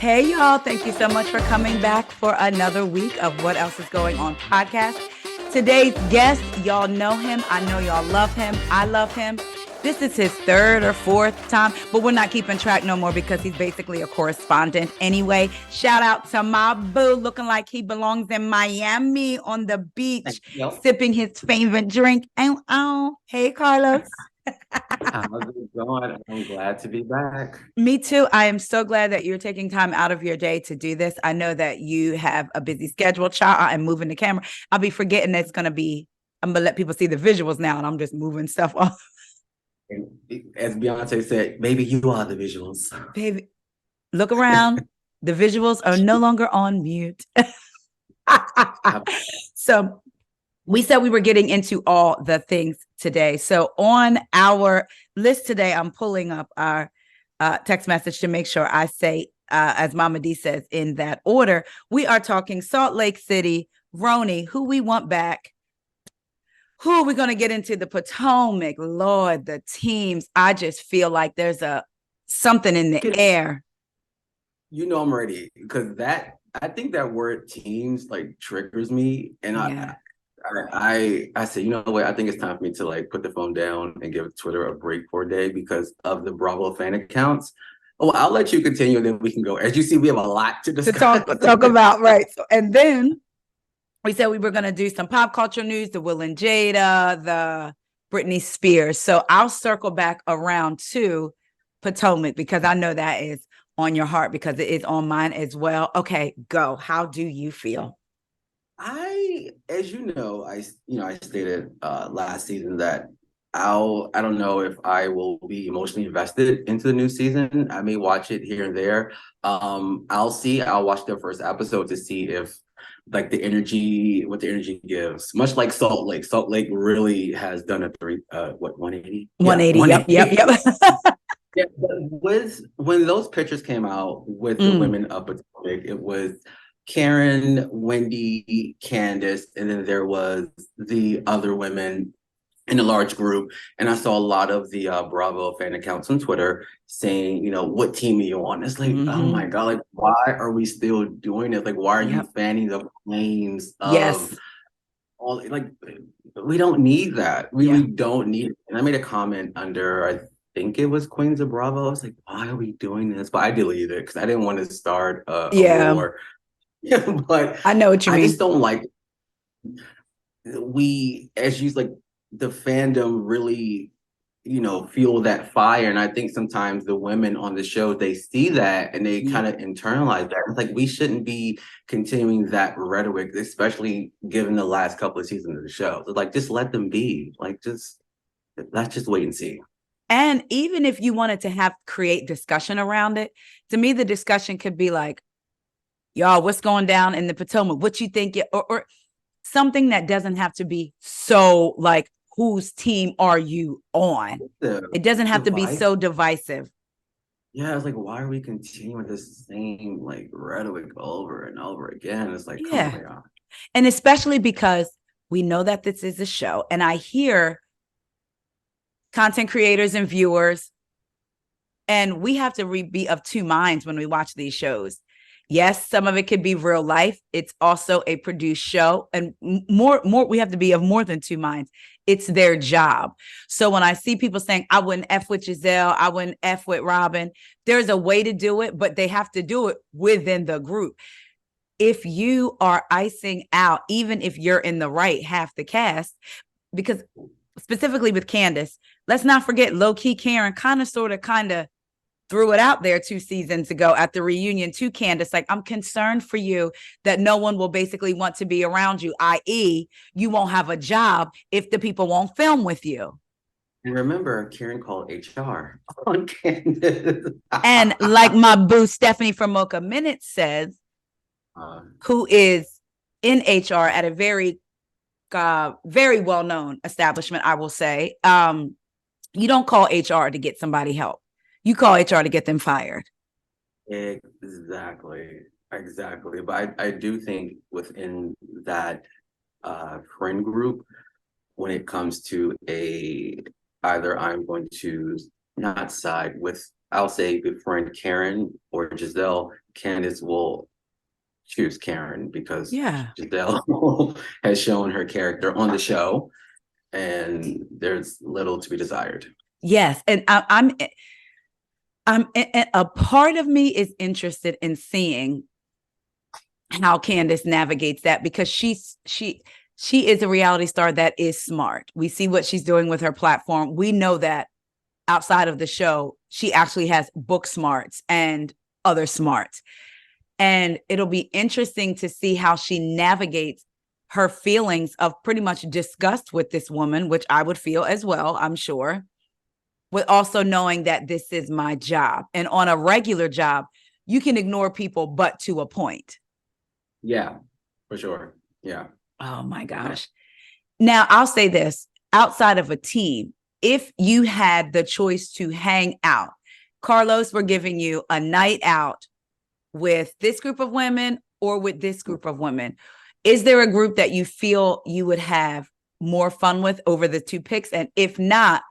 Hey, y'all. Thank you so much for coming back for another week of What Else Is Going On podcast. Today's guest, y'all know him. I know y'all love him. I love him. This is his third or fourth time, but we're not keeping track no more because he's basically a correspondent anyway. Shout out to my boo, looking like he belongs in Miami on the beach, sipping his favorite drink. Hey, Carlos. How's it going? I'm glad to be back. Me too. I am so glad that you're taking time out of your day to do this. I know that you have a busy schedule, child. I'm moving the camera. I'll be forgetting it's going to be, I'm going to let people see the visuals now, and I'm just moving stuff off. And as Beyonce said, baby, you are the visuals. Baby, look around. The visuals are no longer on mute. So we said we were getting into all the things today. So on our list today, I'm pulling up our text message to make sure I say, as Mama D says, in that order. We are talking Salt Lake City, RHONY, who we want back. Who are we going to get into? The Potomac, Lord, the teams. I just feel like there's something in the air. You know I'm ready, because I think that word teams like triggers me, and Yeah. I said, you know what? I think it's time for me to like put the phone down and give Twitter a break for a day because of the Bravo fan accounts. Oh, I'll let you continue, and then we can go. As you see, we have a lot to discuss. To talk about, right? So, and then we said we were going to do some pop culture news, the Will and Jada, the Britney Spears. So I'll circle back around to Potomac because I know that is on your heart because it is on mine as well. Okay, go. How do you feel? As you know, I stated last season that I don't know if I will be emotionally invested into the new season. I may watch it here and there. I'll see. I'll watch the first episode to see if like what the energy gives. Much like Salt Lake. Salt Lake really has done a 180? 180. Yeah, Yep. Yeah, when those pictures came out with the women of Potomac, it was Karen, Wendy, Candace, and then there was the other women in a large group. And I saw a lot of the Bravo fan accounts on Twitter saying, what team are you on? It's like, oh my God, like, why are we still doing it? Like, why are you fanning the flames of all, like, we don't need that. We really don't need it. And I made a comment under, I think it was Queens of Bravo. I was like, why are we doing this? But I deleted it because I didn't want to start a war. Yeah, but I know what you mean. I just don't like the fandom really, feel that fire. And I think sometimes the women on the show, they see that and they kind of internalize that. It's like, we shouldn't be continuing that rhetoric, especially given the last couple of seasons of the show. So like, just let them be. Like, let's just wait and see. And even if you wanted to create discussion around it, to me, the discussion could be like, y'all, what's going down in the Potomac? What you think? Or something that doesn't have to be so like, whose team are you on? It doesn't have to be so divisive. Yeah, it's like, why are we continuing this same like rhetoric over and over again? It's like, come on. And especially because we know that this is a show, and I hear content creators and viewers, and we have to be of two minds when we watch these shows. Yes, some of it could be real life. It's also a produced show, and more we have to be of more than two minds. It's their job. So when I see people saying, I wouldn't F with Giselle, I wouldn't F with Robin, there's a way to do it, but they have to do it within the group. If you are icing out, even if you're in the right half the cast, because specifically with Candace, let's not forget low-key Karen kind of threw it out there 2 seasons ago at the reunion to Candace. Like, I'm concerned for you that no one will basically want to be around you, i.e. you won't have a job if the people won't film with you. And remember, Karen called HR on Candace. And like my boo Stephanie from Mocha Minute says, who is in HR at a very, very well-known establishment, I will say, you don't call HR to get somebody help. You call HR to get them fired. Exactly. But I do think within that friend group, when it comes to either I'm going to not side with I'll say befriend Karen or Giselle, Candace will choose Karen because Yeah. Giselle has shown her character on the show, and there's little to be desired. Yes. And a part of me is interested in seeing how Candace navigates that, because she is a reality star that is smart. We see what she's doing with her platform. We know that outside of the show, she actually has book smarts and other smarts. And it'll be interesting to see how she navigates her feelings of pretty much disgust with this woman, which I would feel as well, I'm sure, with also knowing that this is my job. And on a regular job, you can ignore people, but to a point. Yeah, for sure. Yeah. Oh my gosh. Now, I'll say this, outside of a team, if you had the choice to hang out, Carlos, we're giving you a night out with this group of women or with this group of women, is there a group that you feel you would have more fun with over the two picks? And if not,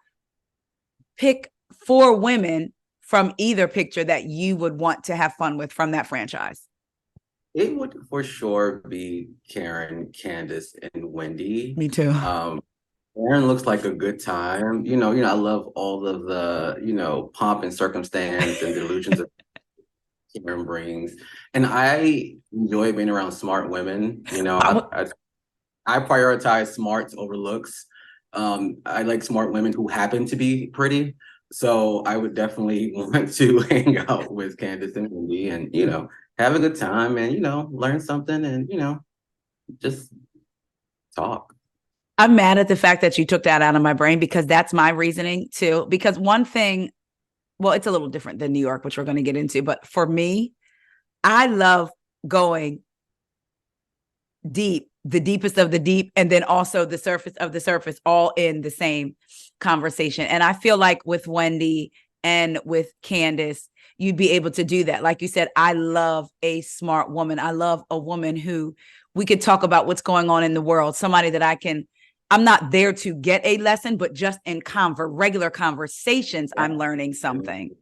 pick 4 women from either picture that you would want to have fun with from that franchise. It would for sure be Karen, Candace, and Wendy. Me too. Karen looks like a good time. I love all of the, pomp and circumstance and delusions of Karen brings. And I enjoy being around smart women. I prioritize smarts over looks. I like smart women who happen to be pretty. So I would definitely want to hang out with Candace and Wendy and, have a good time and, learn something and, just talk. I'm mad at the fact that you took that out of my brain, because that's my reasoning too. Because one thing, well, it's a little different than New York, which we're going to get into. But for me, I love going deep, the deepest of the deep, and then also the surface of the surface, all in the same conversation. And I feel like with Wendy and with Candace, you'd be able to do that. Like you said, I love a smart woman. I love a woman who we could talk about what's going on in the world. Somebody that I'm not there to get a lesson, but just in regular conversations, I'm learning something.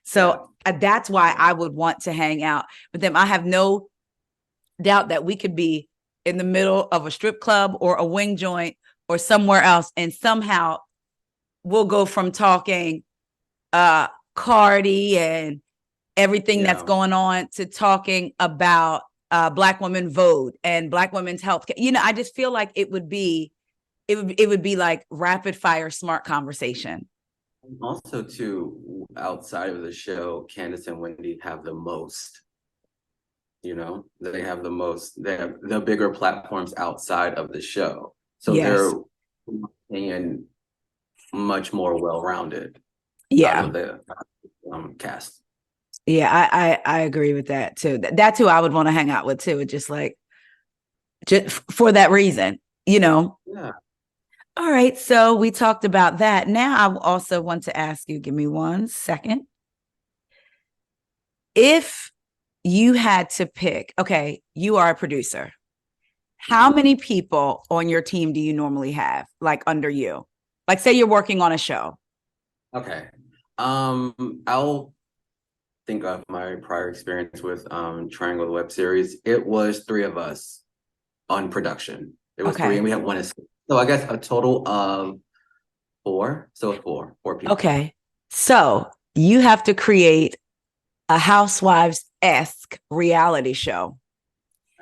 So that's why I would want to hang out with them. I have no doubt that we could be in the middle of a strip club or a wing joint or somewhere else, and somehow we'll go from talking Cardi and everything that's going on to talking about Black women vote and Black women's health. I just feel like it would be like rapid fire smart conversation. Also, too, outside of the show, Candace and Wendy have the most. They have the bigger platforms outside of the show. So they're and much more well-rounded out of the cast. Yeah, I agree with that too. That's who I would want to hang out with too. Just for that reason, Yeah. All right. So we talked about that. Now I also want to ask you, give me 1 second. If you had to pick, okay, you are a producer. How many people on your team do you normally have, like under you? Like, say you're working on a show. Okay. I'll think of my prior experience with Triangle the web series. It was 3 of us on production. It was 3, and we had 1 assistant. So I guess a total of 4. So 4 people. Okay. So you have to create a Housewives-esque reality show.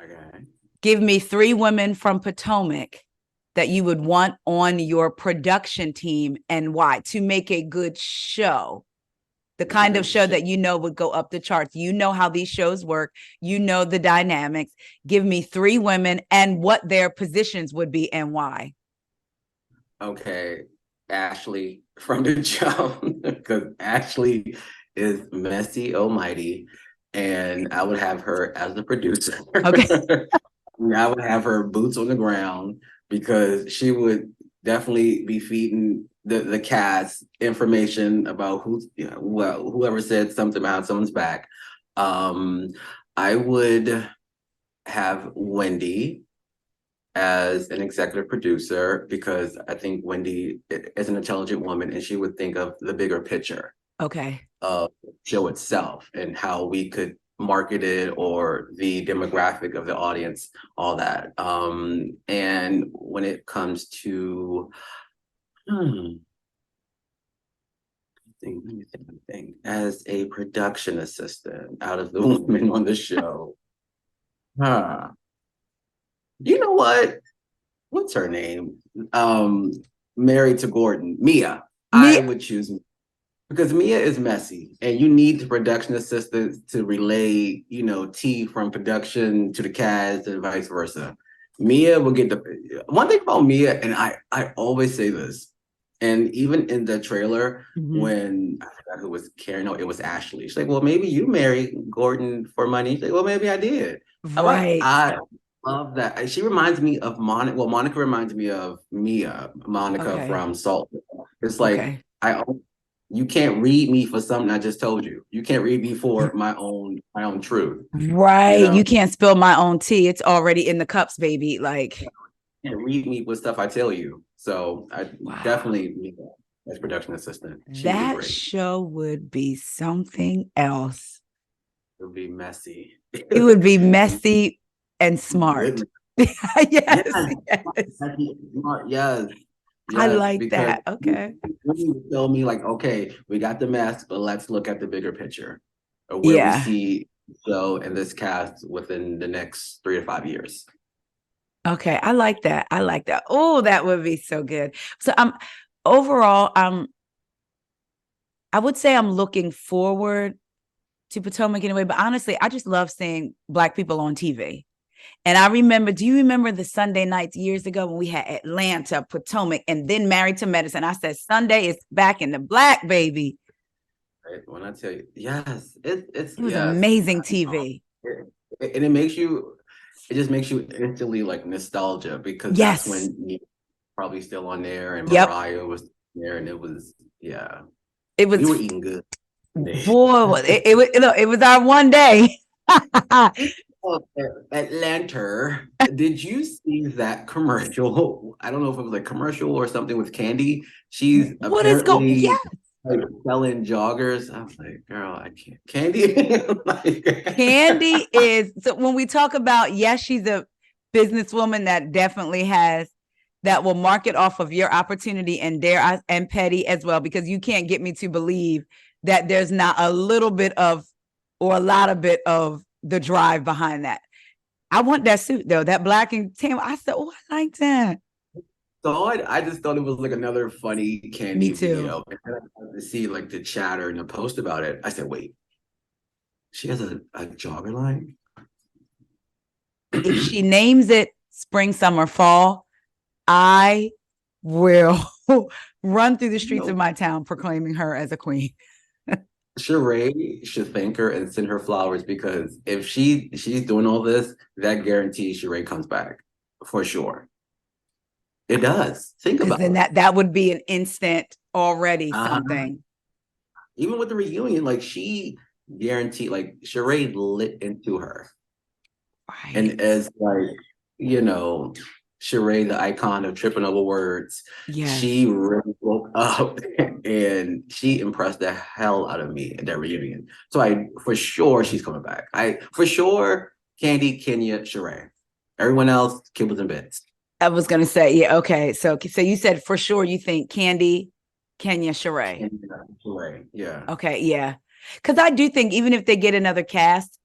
Okay. Give me 3 women from Potomac that you would want on your production team, and why, to make a good show. The kind of show that would go up the charts. You know how these shows work. You know the dynamics. Give me 3 women and what their positions would be and why. Okay. Ashley from the jump, because Ashley is messy almighty, and I would have her as the producer. Okay. I would have her boots on the ground, because she would definitely be feeding the cast information about whoever said something behind someone's back. I would have Wendy as an executive producer, because I think Wendy is an intelligent woman and she would think of the bigger picture. Okay. of the show itself and how we could market it or the demographic of the audience, all that. And when it comes to, let me think. As a production assistant out of the women on the show, you know what? What's her name? Married to Gordon, Mia. I would choose Mia. Because Mia is messy, and you need the production assistants to relay, tea from production to the cast and vice versa. Mia will get the one thing about Mia, and I always say this, and even in the trailer, when I forgot who was Karen, no, it was Ashley. She's like, "Well, maybe you married Gordon for money." She's like, "Well, maybe I did." I'm like, Right. I love that. She reminds me of Monica. Well, Monica reminds me of Mia, Monica from Salt. It's like you can't read me for something I just told you. You can't read me for my own truth. Right. You can't spill my own tea. It's already in the cups, baby. Like, you can't read me with stuff I tell you. So I definitely need that as production assistant. That show would be something else. It would be messy. It would be messy and smart. Yes. I like that. Okay. You tell me like, okay, we got the mess, but let's look at the bigger picture of where we see the show and this cast within the next 3 to 5 years. Okay. I like that. Oh, that would be so good. So overall, I would say I'm looking forward to Potomac anyway, but honestly, I just love seeing Black people on TV. And I remember, do you remember the Sunday nights years ago when we had Atlanta, Potomac, and then Married to Medicine? I said, Sunday is back in the Black, baby. Right. When I tell you, yes, it was amazing TV. And it just makes you instantly like nostalgia because that's when you probably still on there and Mariah was there and it was, we were eating good. Boy, it was our one day. Atlanta, did you see that commercial? I don't know if it was a commercial or something with Candy. She's apparently like selling joggers. I was like, girl, I can't. Candy. Candy is, so when we talk about, yes, she's a businesswoman that definitely that will market off of your opportunity and and petty as well, because you can't get me to believe that there's not a little bit of or a lot of bit of the drive behind that. I want that suit though, that black and tan. I said, oh, I like that. So I just thought it was like another funny Candy Me too. video. And then I started to see like the chatter and the post about it. I said, wait, she has a jogger line? If she names it spring, summer, fall, I will run through the streets of my town proclaiming her as a queen. Sheree should thank her and send her flowers, because if she's doing all this, that guarantees Sheree comes back for sure. It does. Think about then it. That would be an instant already something. Even with the reunion, like she guaranteed, like Sheree lit into her. Right. And as like, Sheree, the icon of tripping over words, she really woke up and she impressed the hell out of me at that reunion. So for sure she's coming back. For sure, Candy, Kenya, Sheree. Everyone else, kibbles and bits. I was gonna say, okay. So you said for sure you think Candy, Kenya, Sheree. Sheree, yeah. Okay, yeah. Because I do think even if they get another cast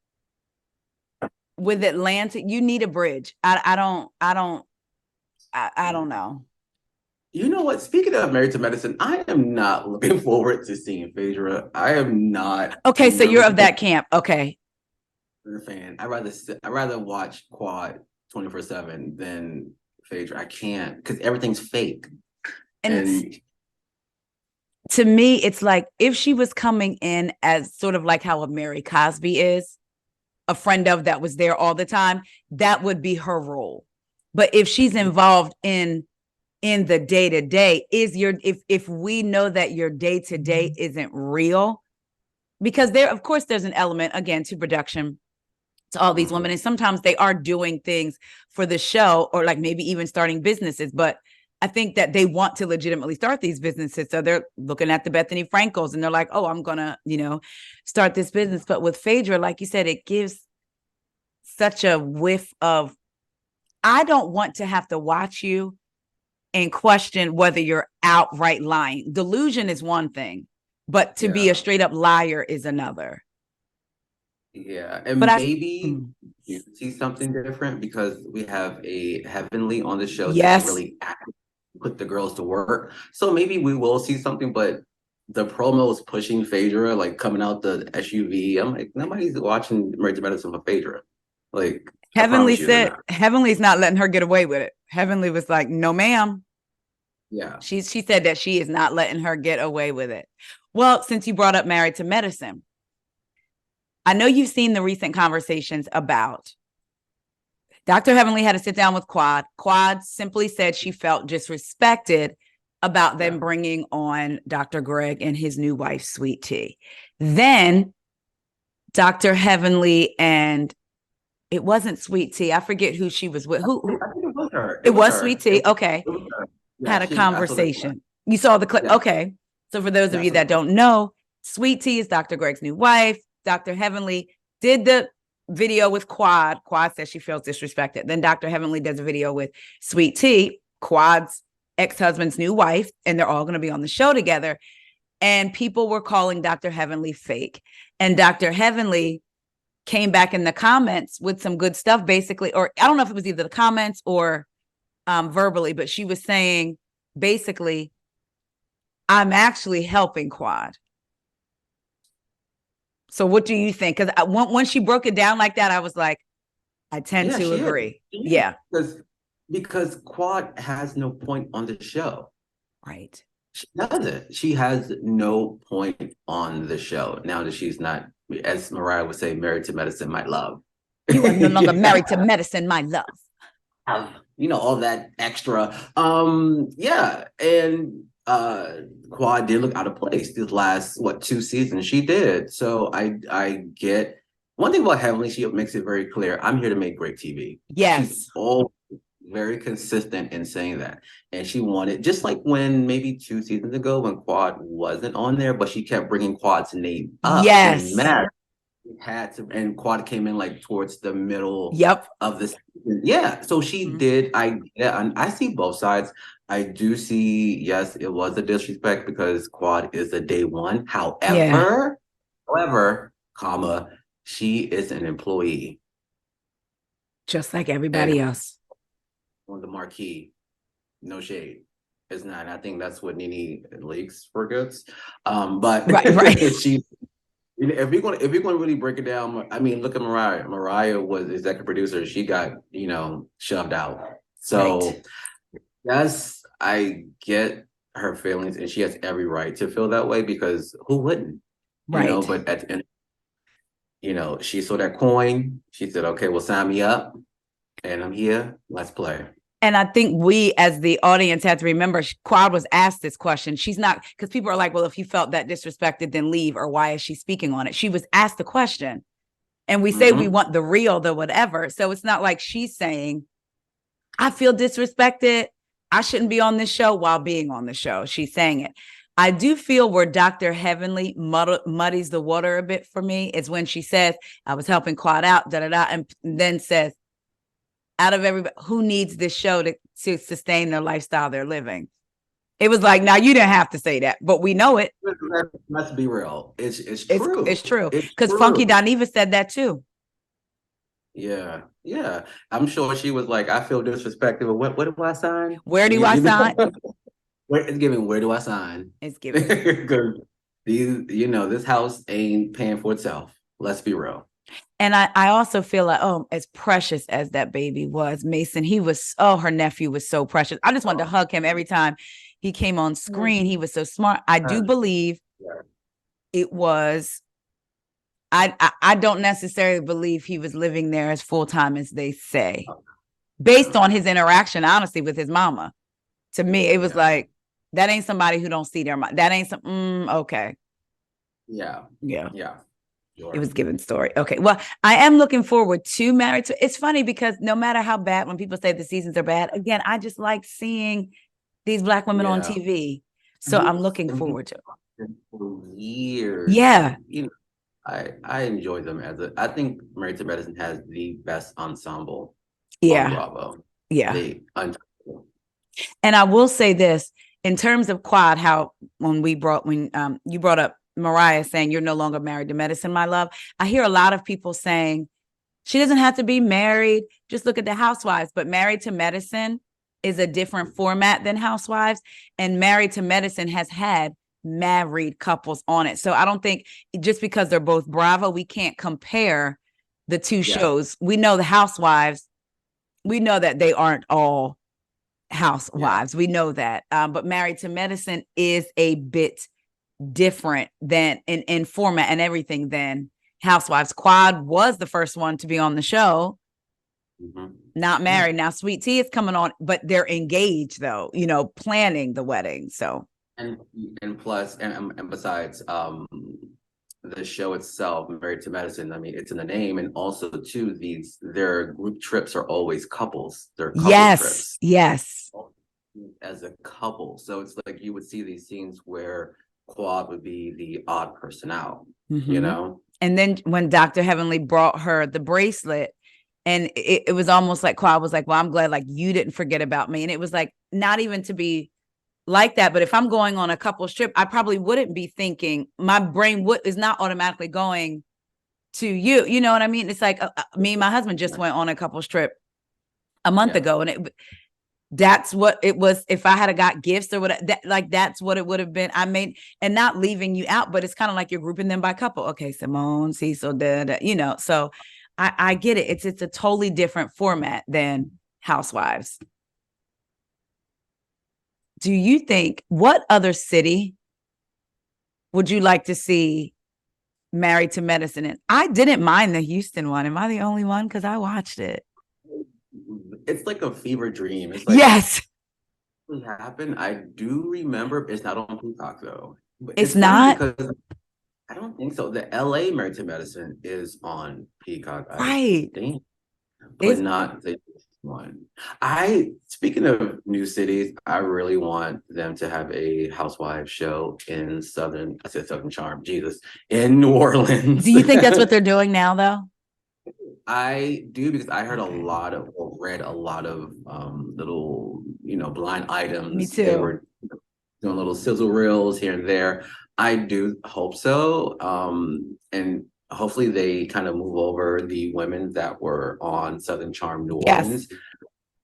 with Atlanta, you need a bridge. I don't know. You know what? Speaking of Married to Medicine, I am not looking forward to seeing Phaedra. I am not. Okay, so you're of that camp. Okay. I'm a fan. I'd rather watch Quad 24/7 than Phaedra. I can't, because everything's fake. And to me, it's like if she was coming in as sort of like how a Mary Cosby is, a friend of that was there all the time, that would be her role. But if she's involved in the day-to-day, if we know that your day-to-day isn't real, because of course there's an element again to production, to all these women, and sometimes they are doing things for the show or like maybe even starting businesses, but I think that they want to legitimately start these businesses. So they're looking at the Bethany Frankels and they're like, oh, I'm going to, start this business. But with Phaedra, like you said, it gives such a whiff of, I don't want to have to watch you and question whether you're outright lying. Delusion is one thing, but to be a straight up liar is another. Yeah, and but maybe you see something different because we have a Heavenly on the show yes. to really put the girls to work. So maybe we will see something, but the promo is pushing Phaedra, like coming out the SUV. I'm like, nobody's watching Married to Medicine for Phaedra. Like Heavenly said, Heavenly's not letting her get away with it. Heavenly was like, no, ma'am. Yeah. She said that she is not letting her get away with it. Well, since you brought up Married to Medicine, I know you've seen the recent conversations about Dr. Heavenly had to sit down with Quad. Quad simply said she felt disrespected about them bringing on Dr. Greg and his new wife, Sweet Tea. Then Dr. Heavenly and it wasn't Sweet Tea. I forget who she was with. Who? I think it was her. It was Sweet Tea. Okay. Had a conversation. You saw the clip. Yeah. Okay. So for those of you that don't know, Sweet Tea is Dr. Greg's new wife. Dr. Heavenly did the video with Quad. Quad says she feels disrespected. Then Dr. Heavenly does a video with Sweet Tea, Quad's ex-husband's new wife, and they're all going to be on the show together. And people were calling Dr. Heavenly fake. And Dr. Heavenly came back in the comments with some good stuff, basically, or I don't know if it was either the comments or verbally, but she was saying, basically, I'm actually helping Quad. So what do you think? Because when she broke it down like that, I was like, I tend to agree. Yeah. Because Quad has no point on the show. Right. She doesn't. She has no point on the show. Now that she's not, as Mariah would say, married to medicine, my love. You are no longer married to medicine, my love. All that extra. Yeah. And Quad did look out of place these last 2 seasons. She did. So I get one thing about Heavenly, she makes it very clear. I'm here to make great TV. Yes. She's all very consistent in saying that. And she wanted, just like when maybe 2 seasons ago when Quad wasn't on there, but she kept bringing Quad's name up. Yes. Had to, and Quad came in like towards the middle of this. Yeah. So she did. I see both sides. I do see, yes, it was a disrespect because Quad is a day one. However, comma, she is an employee. Just like everybody else. On the marquee. No shade. It's not. I think that's what Nene Leakes forgets. But right. she, if we're going to really break it down, I mean, look at Mariah. Mariah was executive producer. She got, shoved out. So yes, I get her feelings, and she has every right to feel that way because who wouldn't? Right. But at the end, she saw that coin. She said, "Okay, well, sign me up, and I'm here. Let's play." And I think we, as the audience, had to remember Quad was asked this question. She's not, because people are like, well, if you felt that disrespected, then leave, or why is she speaking on it? She was asked the question. And we say we want the real, the whatever. So it's not like she's saying, I feel disrespected. I shouldn't be on this show while being on the show. She's saying it. I do feel where Dr. Heavenly muddies the water a bit for me is when she says, I was helping Quad out, and then says, out of everybody, who needs this show to sustain their lifestyle they're living? It was like, now you didn't have to say that, but we know it. Let's be real. It's true. It's true. Because Funky Dineva said that too. Yeah. I'm sure she was like, I feel disrespected. What do I sign? Where do I sign? It's giving, where do I sign? It's giving. Because this house ain't paying for itself. Let's be real. And I also feel like, as precious as that baby was, Mason, her nephew was so precious. I just wanted to hug him every time he came on screen. He was so smart. I do believe it was, I don't necessarily believe he was living there as full-time as they say, based on his interaction, honestly, with his mama. To me, it was like, that ain't somebody who don't see their mom. That ain't okay. Yeah. It was given story. Okay. Well, I am looking forward to Married to. It's funny because no matter how bad, when people say the seasons are bad, again, I just like seeing these Black women on Yeah. TV. So I'm looking And forward to it. for years. Yeah. You know, I enjoy them I think Married to Medicine has the best ensemble on Yeah. Bravo. Yeah. They untouchable. And I will say this in terms of Quad, how when you brought up Mariah saying you're no longer married to medicine, my love. I hear a lot of people saying she doesn't have to be married. Just look at the Housewives. But Married to Medicine is a different format than Housewives. And Married to Medicine has had married couples on it. So I don't think just because they're both Bravo, we can't compare the two shows. We know the Housewives, we know that they aren't all housewives. We know that. But Married to Medicine is a bit different than in format and everything than Housewives. Quad was the first one to be on the show. Not married. Now Sweet Tea is coming on, but they're engaged though, planning the wedding. So and plus and besides the show itself, Married to Medicine, I mean, it's in the name, and also too, their group trips are always couples. They're couple trips. Yes. As a couple. So it's like you would see these scenes where Quad would be the odd person out, And then when Dr. Heavenly brought her the bracelet, and it was almost like Quad was like, well, I'm glad like you didn't forget about me. And it was like not even to be like that, but if I'm going on a couple's trip, I probably wouldn't be thinking, my brain is not automatically going to you. You know what I mean? It's like me and my husband just went on a couple's trip a month ago, and that's what it was. If I had got gifts or whatever, that's what it would have been. And not leaving you out, but it's kind of like you're grouping them by couple. Okay, Simone, Cecil, so I get it. It's a totally different format than Housewives. Do you think, what other city would you like to see Married to Medicine in? I didn't mind the Houston one. Am I the only one? Because I watched it. It's like a fever dream. It's like, yes, what happened? I do remember. It's not on Peacock though. It's not because I don't think so. The LA Married to Medicine is on Peacock, right? I think, but not the one. Speaking of new cities, I really want them to have a Housewives show in Southern Charm, Jesus, in New Orleans. Do you think that's what they're doing now, though? I do, because I heard read a lot of little, blind items. Me too. They were doing little sizzle reels here and there. I do hope so. And hopefully they kind of move over the women that were on Southern Charm New Orleans.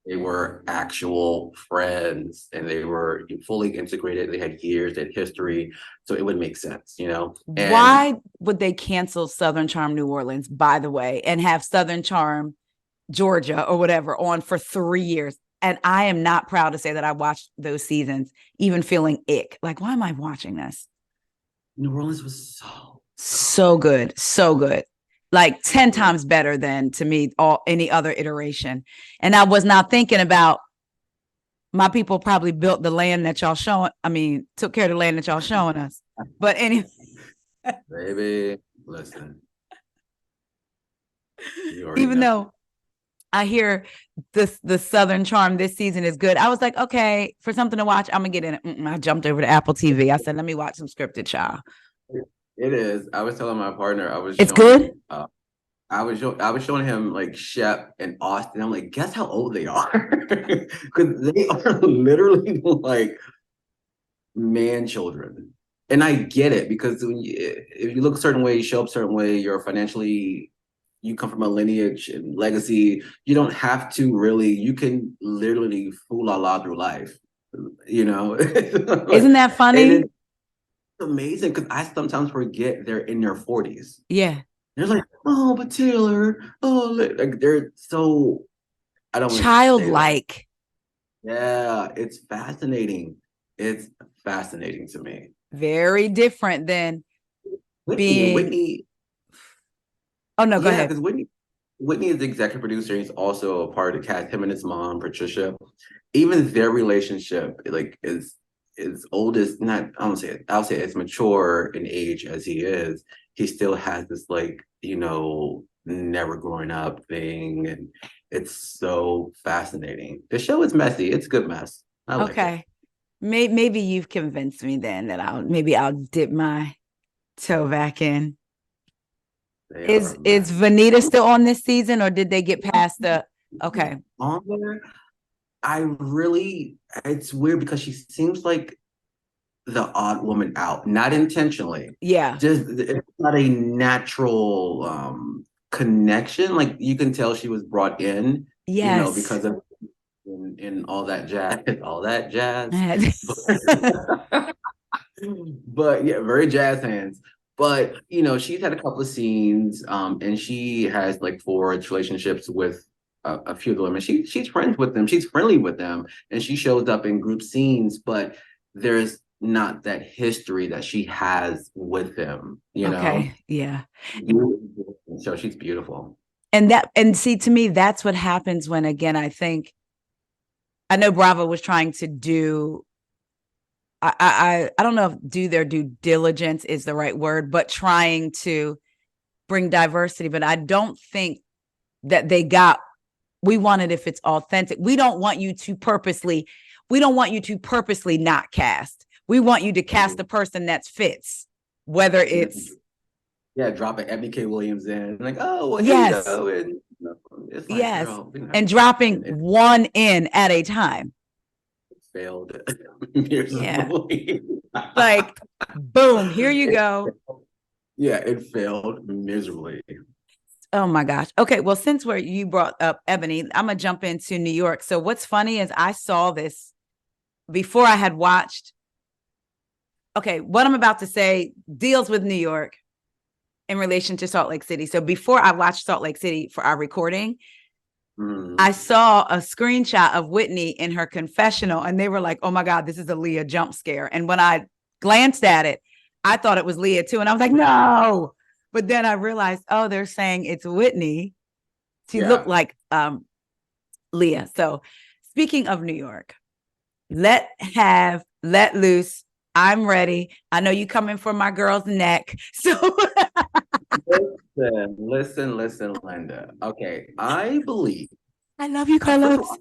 They were actual friends and they were fully integrated. They had years, they had history. So it would make sense, And why would they cancel Southern Charm New Orleans, by the way, and have Southern Charm Georgia or whatever on for 3 years? And I am not proud to say that I watched those seasons, even feeling ick. Like, why am I watching this? New Orleans was so good. So good. Like 10 times better than, to me, any other iteration. And I was not thinking about my people probably built the land that y'all took care of the land that y'all showing us. But anyway. Baby, listen. Even though I hear the Southern Charm this season is good, I was like, okay, for something to watch, I'm gonna get in it. I jumped over to Apple TV. I said, let me watch some scripted, child. It is. I was telling my partner, it's good. I was showing him like Shep and Austin. I'm like, guess how old they are? Because they are literally like man children. And I get it, because if you look a certain way, you show up a certain way, you come from a lineage and legacy. You don't have to really, you can literally fool la la through life, Isn't that funny? It's amazing, because I sometimes forget they're in their 40s. Yeah. They're like, oh, but Taylor, like they're so, I don't childlike. Yeah, it's fascinating. It's fascinating to me. Very different than being Whitney. Oh no, go ahead. Because Whitney is the executive producer. He's also a part of the cast. Him and his mom, Patricia. Even their relationship, like, is old as not. I'll say as mature in age as he is. He still has this, like, never growing up thing, and it's so fascinating. The show is messy. It's a good mess. I like it. Maybe you've convinced me then that I'll dip my toe back in. They are Is mad. Vanita still on this season, or did they get past the? Okay, On there, it's weird because she seems like the odd woman out, not intentionally. yeah, Just it's not a natural connection. Like you can tell she was brought in, yes. because of in all that jazz, all that jazz. But yeah, very jazz hands. But she's had a couple of scenes, and she has like forged relationships with a few of the women. She's friends with them. She's friendly with them, and she shows up in group scenes. But there's not that history that she has with him. Okay, yeah. So she's beautiful. And see, to me, that's what happens when, again, I know Bravo was trying to do. I don't know if do their due diligence is the right word, but trying to bring diversity. But I don't think that they got. We want it if it's authentic. We don't want you to purposely. We don't want you to purposely not cast. We want you to cast the person that fits, whether it's dropping MK Williams in, like, oh, well, here you yes, go, and it's like, yes, girl, and dropping it one in at a time. failed Yeah, miserably. like boom, here you go. It failed miserably. Oh my gosh. Okay, well, since you brought up Ebony, I'm gonna jump into New York. So what's funny is I saw this before I had watched. Okay, what I'm about to say deals with New York in relation to Salt Lake City. So before I watched Salt Lake City for our recording, I saw a screenshot of Whitney in her confessional, and they were like, "Oh my God, this is a Leah jump scare." And when I glanced at it, I thought it was Leah too, and I was like, "No!" But then I realized, oh, they're saying it's Whitney. She looked like Leah. So, speaking of New York, let loose. I'm ready. I know you coming for my girl's neck, so. Listen, Linda. Okay, I believe. I love you, First Carlos. of all,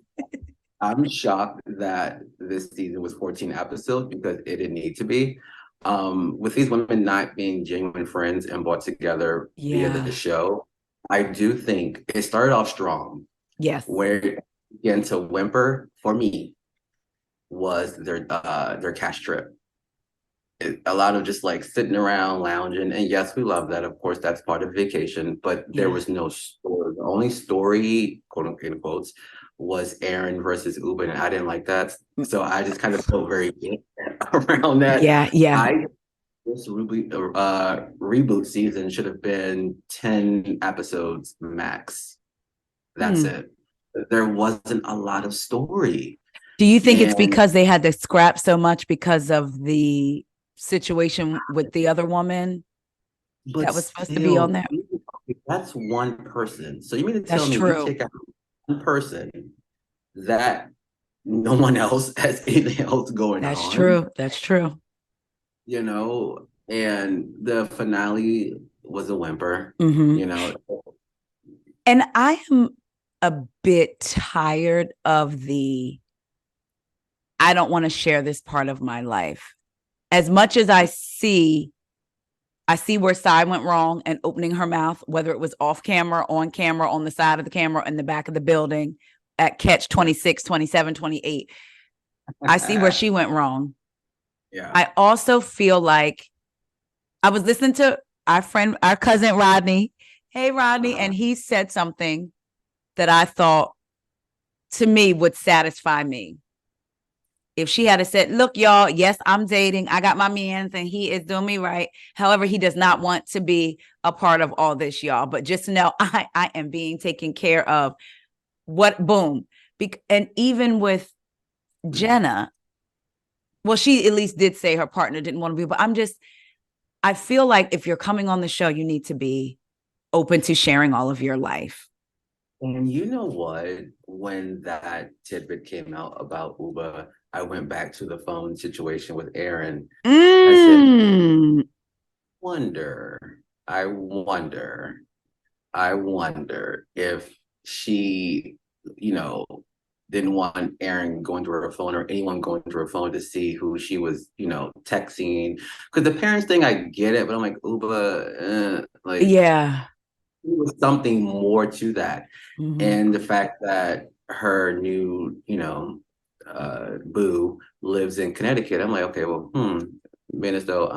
I'm shocked that this season was 14 episodes because it didn't need to be. With these women not being genuine friends and brought together via the Yeah. show, I do think it started off strong. Yes. Where it began to whimper for me was their cash trip. A lot of just like sitting around lounging, and yes, we love that, of course, that's part of vacation, but there was no story. The only story, quote unquote, in quotes, was Aaron versus Uber, and I didn't like that, so I just kind of felt very around that. Yeah. This reboot season should have been 10 episodes max. That's it. There wasn't a lot of story. Do you think it's because they had to scrap so much because of the situation with the other woman that was supposed to be on there? That's one person. So you mean to tell That's me true. you take out one person that no one else has anything else going on? That's true. That's true. And the finale was a whimper, And I am a bit tired of I don't want to share this part of my life. As much as I see where Sai went wrong and opening her mouth, whether it was off camera, on the side of the camera, in the back of the building, at catch 26, 27, 28. I see where she went wrong. Yeah. I also feel like I was listening to our cousin Rodney. Hey, Rodney. And he said something that I thought to me would satisfy me. If she had said, look, y'all, yes, I'm dating. I got my mans and he is doing me right. However, he does not want to be a part of all this, y'all. But just know I am being taken care of. Boom. And even with Jenna, well, she at least did say her partner didn't want to be, but I feel like if you're coming on the show, you need to be open to sharing all of your life. And you know what? When that tidbit came out about Uber, I went back to the phone situation with Aaron. I said, I wonder if she, didn't want Aaron going through her phone or anyone going through her phone to see who she was, texting. Because the parents thing, I get it, but I'm like, Uba, like, Yeah. there was something more to that. Mhm. And the fact that her new, boo lives in Connecticut, I'm like, okay, well, being as though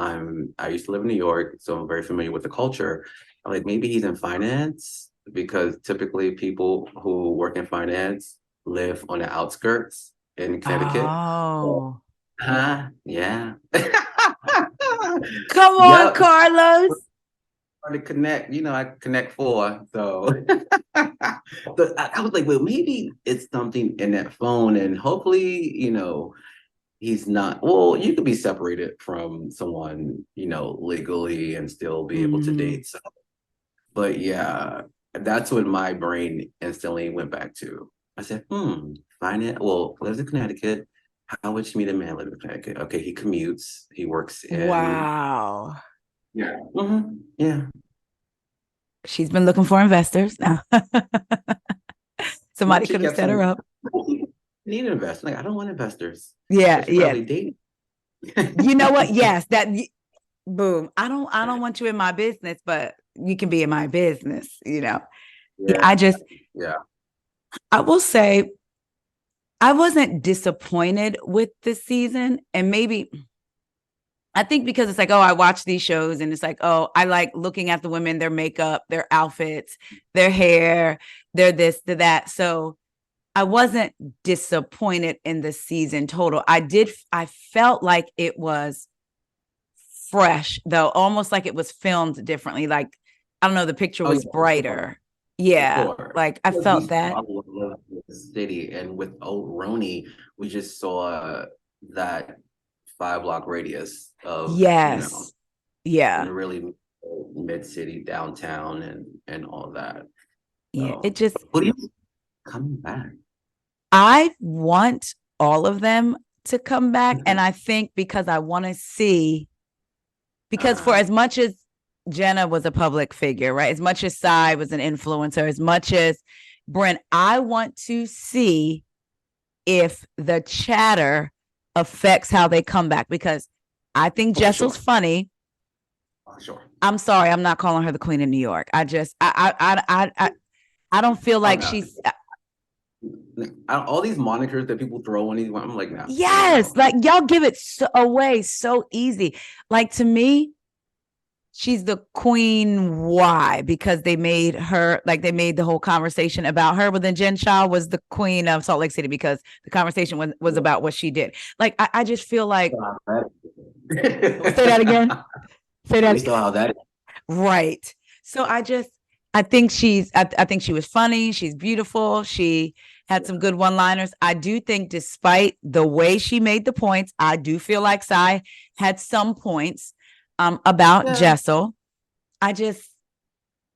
I used to live in New York, so I'm very familiar with the culture. I'm like, maybe he's in finance because typically people who work in finance live on the outskirts in Connecticut. Oh. Yeah. Come on, Yep. Carlos. Hard to connect, I connect four. So but I was like, well, maybe it's something in that phone, and hopefully, he's not. Well, you could be separated from someone, legally and still be able to Mhm. date. So, but yeah, that's what my brain instantly went back to. I said, finance. Well, lives in Connecticut. How would she meet a man living in Connecticut? Okay, he commutes. He works in. Wow. Yeah. Yeah. She's been looking for investors now. And then Somebody she could have kept set her saying, up. need an investor. Like, I don't want investors. Yeah, But she yeah. probably dating. You know what? Yes, boom. I don't want you in my business, but you can be in my business. Yeah, Yeah. Yeah. I will say I wasn't disappointed with this season. And maybe I think because it's like, oh, I watch these shows and it's like, oh, I like looking at the women, their makeup, their outfits, their hair, their this, their that. So I wasn't disappointed in the season total. I felt like it was fresh, though, almost like it was filmed differently. Like, I don't know, the picture Oh, was yeah, for sure. brighter. For Yeah, sure. like I Because we felt that. saw what live in the city, and with old RHONY, we just saw that 5 block radius of, Yes. in Yeah. really mid city downtown and all that. Yeah. It So, just, what do you coming back? I want all of them to come back. And I think because I want to see, because for Uh, as much as Jenna was a public figure, right? As much as Sai was an influencer, as much as Brent, I want to see if the chatter affects how they come back because I think for Jessel's sure. funny. For sure. I'm sorry, I'm not calling her the queen of New York. I don't feel Oh like no. she's All these monikers that people throw on these, I'm like, no, yes, no. like y'all give it away so easy. Like to me, she's the queen. Why? Because they made her like they made the whole conversation about her, but then Jen Shaw was the queen of Salt Lake City because the conversation was about what she did. Like I just feel like say that again. Say that We again. saw how that. Right. So I think I think she was funny. She's beautiful. She had some good one-liners. I do think despite the way she made the points, I do feel like Sai had some points about Yeah. Jessel. I just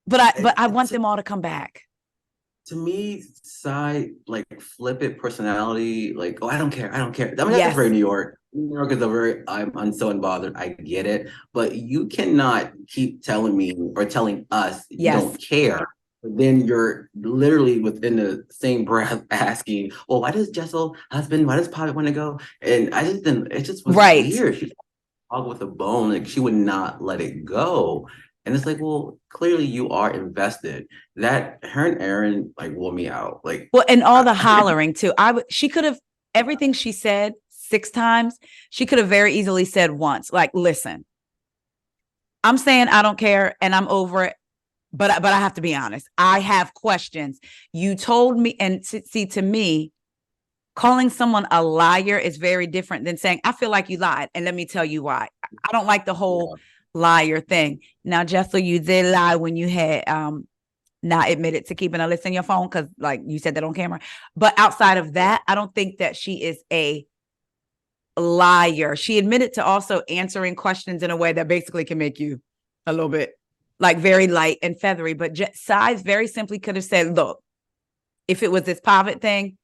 but I want them all to come back. To me, side like flippant personality, like, oh, I don't care, I don't care. I mean, that's very Yes. New York. New York is a very I'm so unbothered. I get it, but you cannot keep telling me or telling us you Yes. don't care. But then you're literally within the same breath asking, well, why does Jessel husband, why does Poppy want to go? And I just didn't, it just was Right. weird. She talked with a bone, like she would not let it go. And it's like, well, clearly you are invested. That her and Aaron like wore me out. Like, Well, and all the hollering too. She could have everything she said 6 times, she could have very easily said once, like, listen, I'm saying I don't care and I'm over it. But I have to be honest. I have questions. You told me, and see, to me, calling someone a liar is very different than saying, I feel like you lied. And let me tell you why. I don't like the whole yeah, liar thing. Now, Jessel, you did lie when you had not admitted to keeping a list in your phone because, like you said that on camera. But outside of that, I don't think that she is a liar. She admitted to also answering questions in a way that basically can make you a little bit like very light and feathery. But Size very simply could have said, look, if it was this private thing,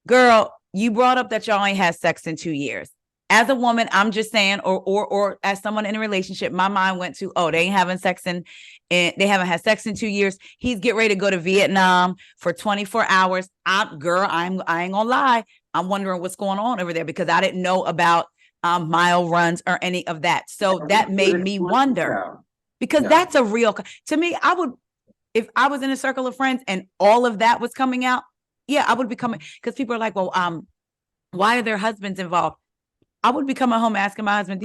girl, you brought up that y'all ain't had sex in 2 years. as a woman, I'm just saying, or as someone in a relationship, my mind went to, oh, they ain't having sex and they haven't had sex in 2 years. He's getting ready to go to Vietnam for 24 hours. I ain't gonna lie. I'm wondering what's going on over there because I didn't know about mile runs or any of that. So that made me wonder because that's a real, to me, I would, if I was in a circle of friends and all of that was coming out, yeah, I would be coming, because people are like, well, why are their husbands involved? I would be coming home asking my husband,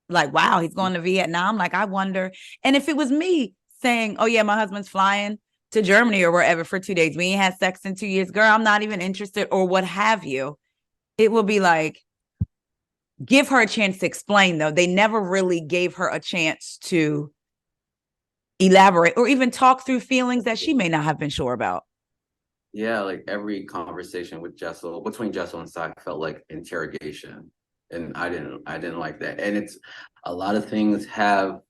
like, wow, he's going to Vietnam. Like, I wonder. And if it was me saying, oh yeah, my husband's flying to Germany or wherever for 2 days, we ain't had sex in 2 years, girl, I'm not even interested, or what have you. It will be like, give her a chance to explain, though. They never really gave her a chance to elaborate or even talk through feelings that she may not have been sure about. Yeah, like every conversation with Jessel, between Jessel and Sai, felt like interrogation, and I didn't like that. And it's a lot of things have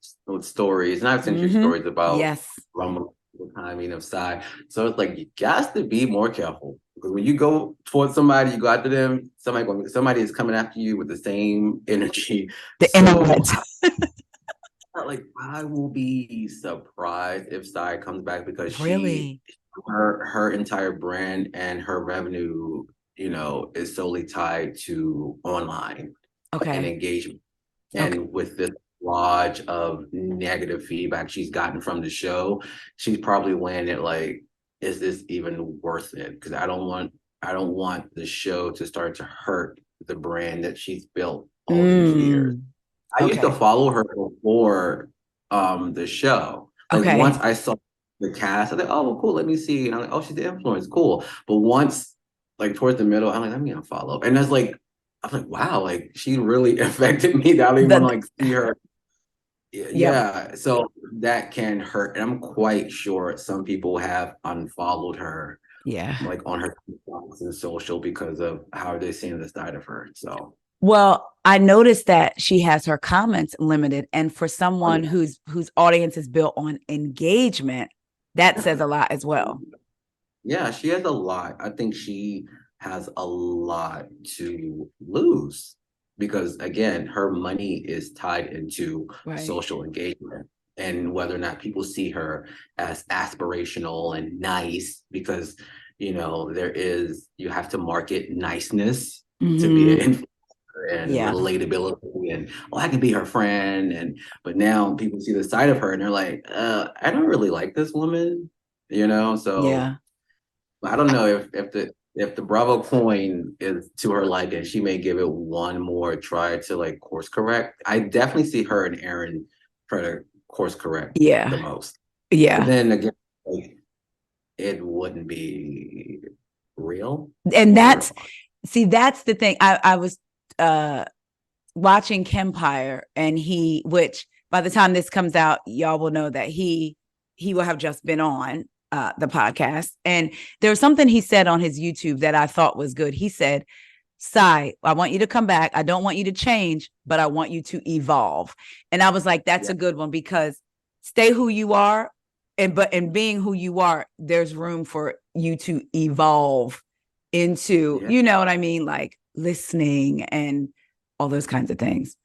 stories, and I've sent you stories about Rumble, the timing of Sai. So it's like you got to be more careful, because when you go towards somebody, you go after them. Somebody is coming after you with the same energy. Like, I will be surprised if Sai comes back, because her entire brand and her revenue, is solely tied to online and engagement. And with this lodge of negative feedback she's gotten from the show, she's probably weighing it like, is this even worth it? Because I don't want the show to start to hurt the brand that she's built all these years. I used to follow her before the show. Like, once I saw the cast, I thought, oh, well, cool, let me see. And I'm like, oh, she's the influence, cool. But once, like, towards the middle, I'm like, let me unfollow. And I was like, wow, like, she really affected me. That I don't even want to, like, see her. Yeah. So that can hurt. And I'm quite sure some people have unfollowed her. Yeah. Like, on her and social, because of how they're seeing the side of her. So. Well, I noticed that she has her comments limited. And for someone whose audience is built on engagement, that says a lot as well. Yeah, she has a lot. I think she has a lot to lose, because, again, her money is tied into social engagement, and whether or not people see her as aspirational and nice, because, you have to market niceness to be an influencer and relatability, and I can be her friend, but now people see the side of her and they're like, I don't really like this woman, so I don't know if the Bravo coin is to her liking, she may give it one more try to, like, course correct. I definitely see her and Aaron try to course correct the most. But then again, like, it wouldn't be real. And that's the thing. I was watching Kempire, and which by the time this comes out, y'all will know that he will have just been on the podcast. And there was something he said on his YouTube that I thought was good. He said, Sai, I want you to come back. I don't want you to change, but I want you to evolve. And I was like, that's a good one, because stay who you are. And being who you are, there's room for you to evolve into, you know what I mean? Like listening and all those kinds of things.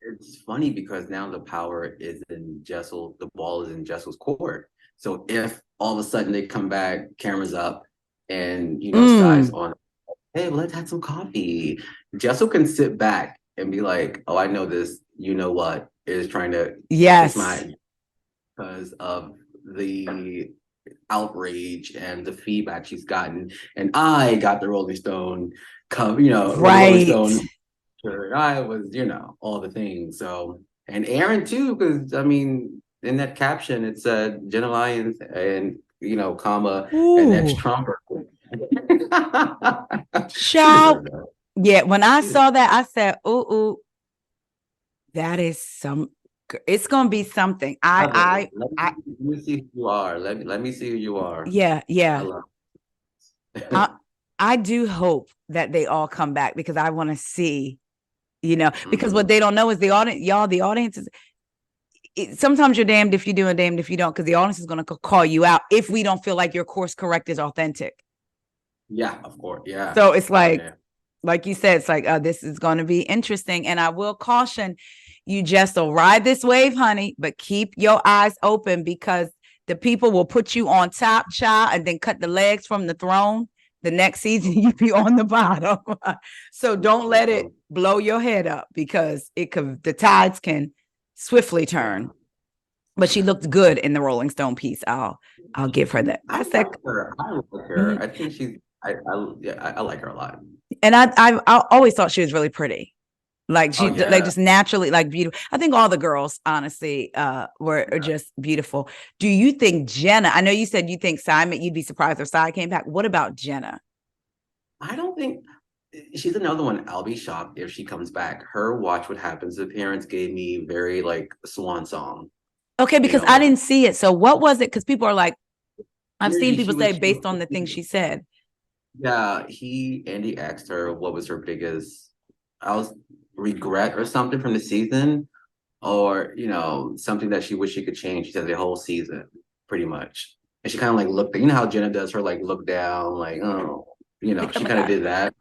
It's funny because now the power is in Jessel. The ball is in Jessel's court. So if all of a sudden they come back, cameras up, and Sai's on, hey, let's have some coffee. Jessel can sit back and be like, oh, I know this. You know what is trying to because of the outrage and the feedback she's gotten, and I got the Rolling Stone Rolling Stone. I was, all the things. So, and Aaron too, because I mean, in that caption it said Jenna Lyons and comma and that's Trumper. Shout. Yeah, when I saw that, I said, ooh, that is it's gonna be something. Let me see who you are. Let me see who you are. Yeah. I do hope that they all come back, because I want to see, because what they don't know is the audience is, sometimes you're damned if you do and damned if you don't, because the audience is going to call you out if we don't feel like your course correct is authentic. Yeah, of course. Yeah. So it's like, like you said, it's like, this is going to be interesting. And I will caution you, just to ride this wave, honey, but keep your eyes open, because the people will put you on top, child, and then cut the legs from the throne. The next season, you be on the bottom. So don't let it blow your head up, because the tides can swiftly turn. But she looked good in the Rolling Stone piece. I'll give her that. I like her. Mm-hmm. I think she's. I like her a lot. And I always thought she was really pretty. Like she, like just naturally, like beautiful. I think all the girls, honestly, were just beautiful. Do you think Jenna? I know you said you think Simon. You'd be surprised if Sai came back. What about Jenna? I don't think she's another one. I'll be shocked if she comes back. Her Watch What Happens appearance gave me very like swan song. Okay, because I didn't see it. So what was it? Because people are like, I've seen people say based on the things she said. Yeah, Andy asked her what was her biggest regret or something from the season, or something that she wished she could change. She said the whole season, pretty much. And she kind of like looked, how Jenna does her like look down, like, oh, she kind of did that.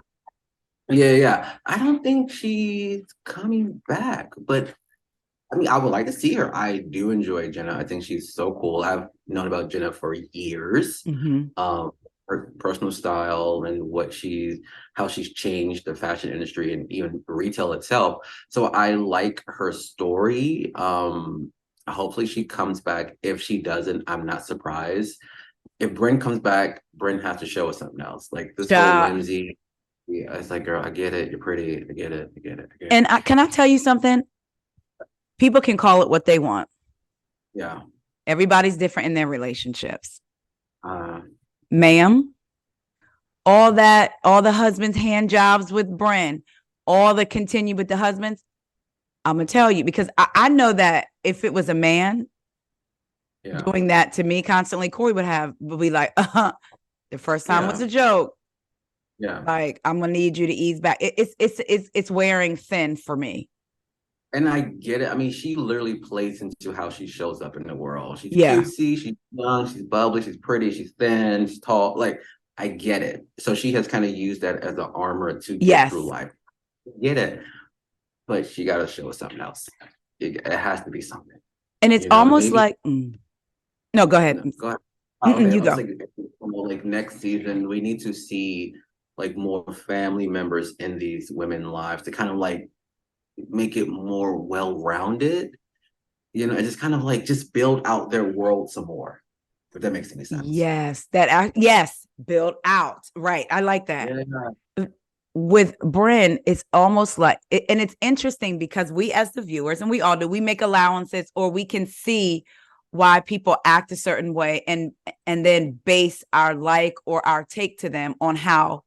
Yeah. I don't think she's coming back, but I mean, I would like to see her. I do enjoy Jenna. I think she's so cool. I've known about Jenna for years. Mm-hmm. Her personal style and how she's changed the fashion industry and even retail itself. So I like her story. Hopefully she comes back. If she doesn't, I'm not surprised. If Brynn comes back, Brynn has to show us something else. Like this whole whimsy. Yeah, it's like, girl, I get it. You're pretty. I get it. And can I tell you something? People can call it what they want. Yeah. Everybody's different in their relationships. Ma'am, all the husbands' hand jobs with Brynn, all the continue with the husbands. I'm going to tell you, because I know that if it was a man doing that to me constantly, Corey would be like, the first time was a joke. Yeah. Like, I'm going to need you to ease back. It's wearing thin for me. And I get it. I mean, she literally plays into how she shows up in the world. She's cutesy, she's young, she's bubbly, she's pretty, she's thin, she's tall. Like, I get it. So she has kind of used that as an armor to get through life. I get it. But she got to show us something else. It has to be something. And it's almost like, no, go ahead. Go ahead. You go. Like next season, we need to see like more family members in these women's lives to kind of like make it more well-rounded, and just kind of like just build out their world some more, if that makes any sense. Yes, build out. Right. I like that. Yeah. With Brynn, it's almost like, and it's interesting because we as the viewers, and we all do, we make allowances, or we can see why people act a certain way and then base our like or our take to them on how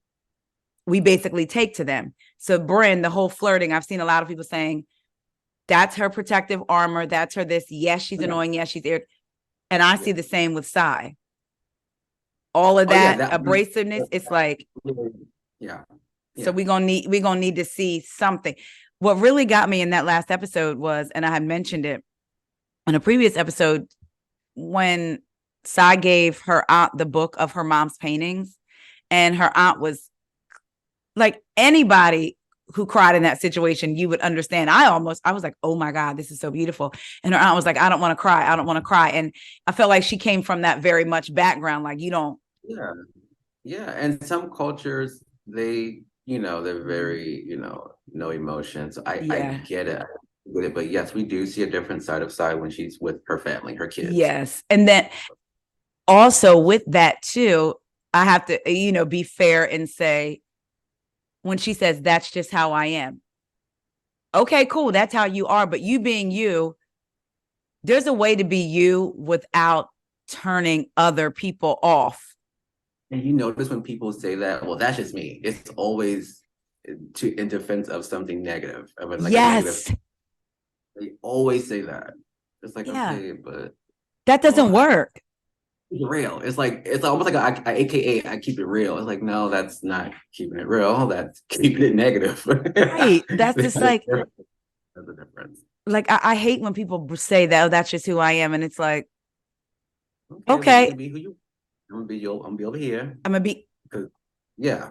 we basically take to them. So Brynn, the whole flirting, I've seen a lot of people saying that's her protective armor. That's her this. Yes, she's annoying. Yes, she's irritating. And I see the same with Sai. All of that abrasiveness, it's like, So we're gonna need to see something. What really got me in that last episode was, and I had mentioned it in a previous episode, when Sai gave her aunt the book of her mom's paintings, and her aunt was like, anybody who cried in that situation, you would understand. I was like, oh my God, this is so beautiful. And her aunt was like, I don't want to cry. I don't want to cry. And I felt like she came from that very much background. Like, you don't. Yeah. And some cultures, they're very, no emotions. I get it. But yes, we do see a different side of Sai when she's with her family, her kids. Yes. And then also with that too, I have to, be fair and say, when she says, that's just how I am. Okay, cool. That's how you are. But you being you, there's a way to be you without turning other people off. And you notice when people say that, well, that's just me. It's always in defense of something negative. Yes. They always say that. It's like, okay, but that doesn't work. It's real. It's almost like a AKA I keep it real. It's like, no, that's not keeping it real. That's keeping it negative. Right. That's just like, that's the difference. Like, I hate when people say that, oh, that's just who I am. And it's like, okay. I'm gonna be who I'm gonna be over here. I'm gonna be. Yeah.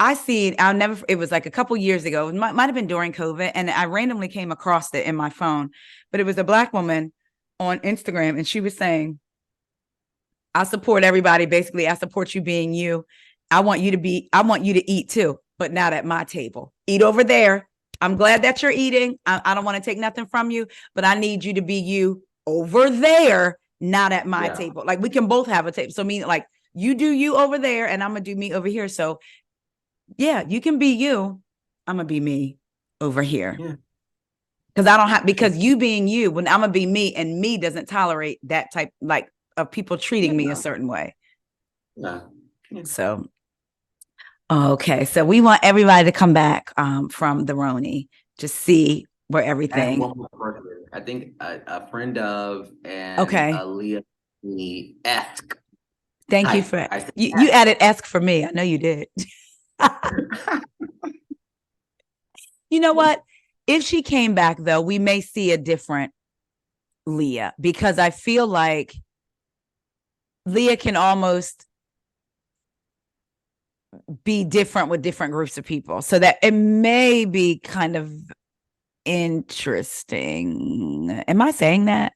it was like a couple years ago. It might have been during COVID. And I randomly came across it in my phone, but it was a Black woman on Instagram. And she was saying, I support everybody. Basically, I support you being you. I want you to eat too, but not at my table. Eat over there. I'm glad that you're eating. I don't want to take nothing from you, but I need you to be you over there, not at my table. Like, we can both have a table. So meaning like, you do you over there and I'm gonna do me over here. So yeah, you can be you. I'm gonna be me over here. Yeah. Because you being you, when I'm gonna be me, and me doesn't tolerate that type like of people treating me a certain way. Yeah. So okay, so we want everybody to come back from the RHONY to see where everything. I think a friend of and okay. Leah esque. Thank you for you added esque for me. I know you did. You know what? If she came back though, we may see a different Leah, because I feel like Leah can almost be different with different groups of people, so that it may be kind of interesting. Am I saying that?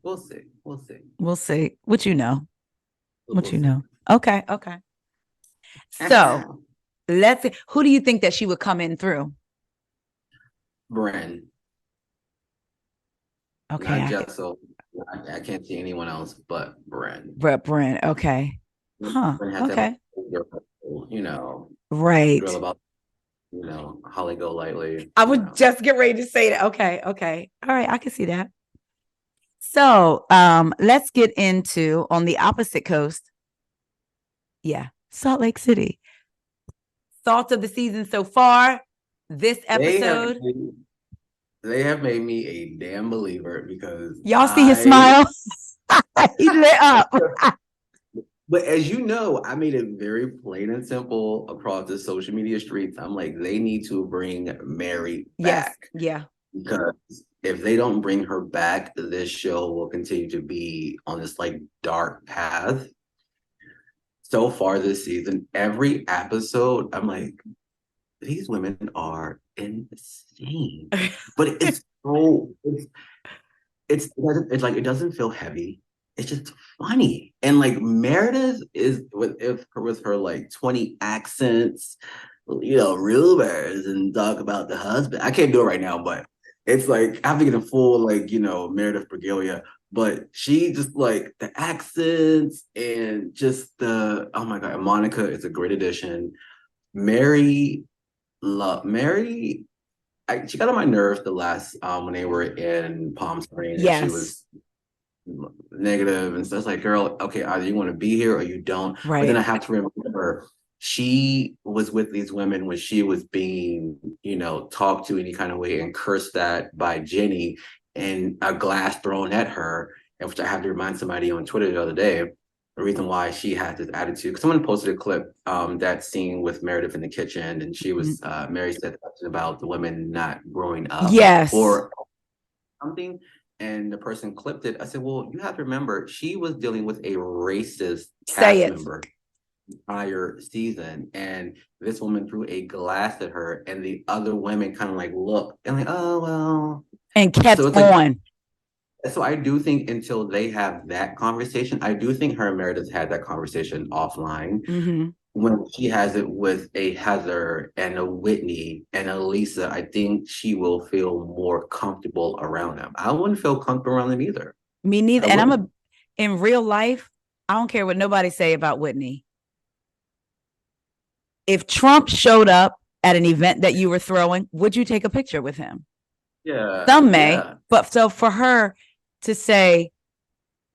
We'll see. We'll see. We'll see. What you know? What you know? Okay. Okay. So let's see. Who do you think that she would come in through? Bren. Okay. Not just so I can't see anyone else but Bren. But Bren. Okay. Huh. Okay. You know. Right. Girl about, you know, Holly Golightly. I would just get ready to say that. Okay. Okay. All right. I can see that. So let's get into on the opposite coast. Yeah. Salt Lake City. Thoughts of the season so far. This episode. They have made me a damn believer, because y'all see his smile. He lit up. But as you know, I made it very plain and simple across the social media streets. I'm like, they need to bring Mary back. Yeah. Because if they don't bring her back, this show will continue to be on this like dark path. So far this season, every episode, I'm like, these women are insane. But it's so it's like, it doesn't feel heavy. It's just funny. And like Meredith is with her like 20 accents, you know, rumors, and talk about the husband. I can't do it right now, but it's like I have to get a full like, you know, Meredith Regalia. But she just like the accents and just the, oh my God, Monica is a great addition. Mary, she got on my nerves the last when they were in Palm Springs. Yes. And she was negative and stuff. It's like, girl, okay, either you want to be here or you don't. Right. But then I have to remember, she was with these women when she was being, you know, talked to any kind of way and cursed at by Jenny, and a glass thrown at her, and which I have to remind somebody on Twitter the other day, the reason why she had this attitude. Because someone posted a clip, that scene with Meredith in the kitchen, and she was, Mary said something about the women not growing up. Yes. Or something. And the person clipped it. I said, well, you have to remember, she was dealing with a racist cast member entire season, and this woman threw a glass at her, and the other women kind of like looked and like, oh well, and kept on. So I do think until they have that conversation, I do think her and Meredith had that conversation offline. Mm-hmm. When she has it with a Heather and a Whitney and a Lisa, I think she will feel more comfortable around them. I wouldn't feel comfortable around them either. Me neither. And in real life, I don't care what nobody say about Whitney. If Trump showed up at an event that you were throwing, would you take a picture with him? Yeah. Some may, but so for her to say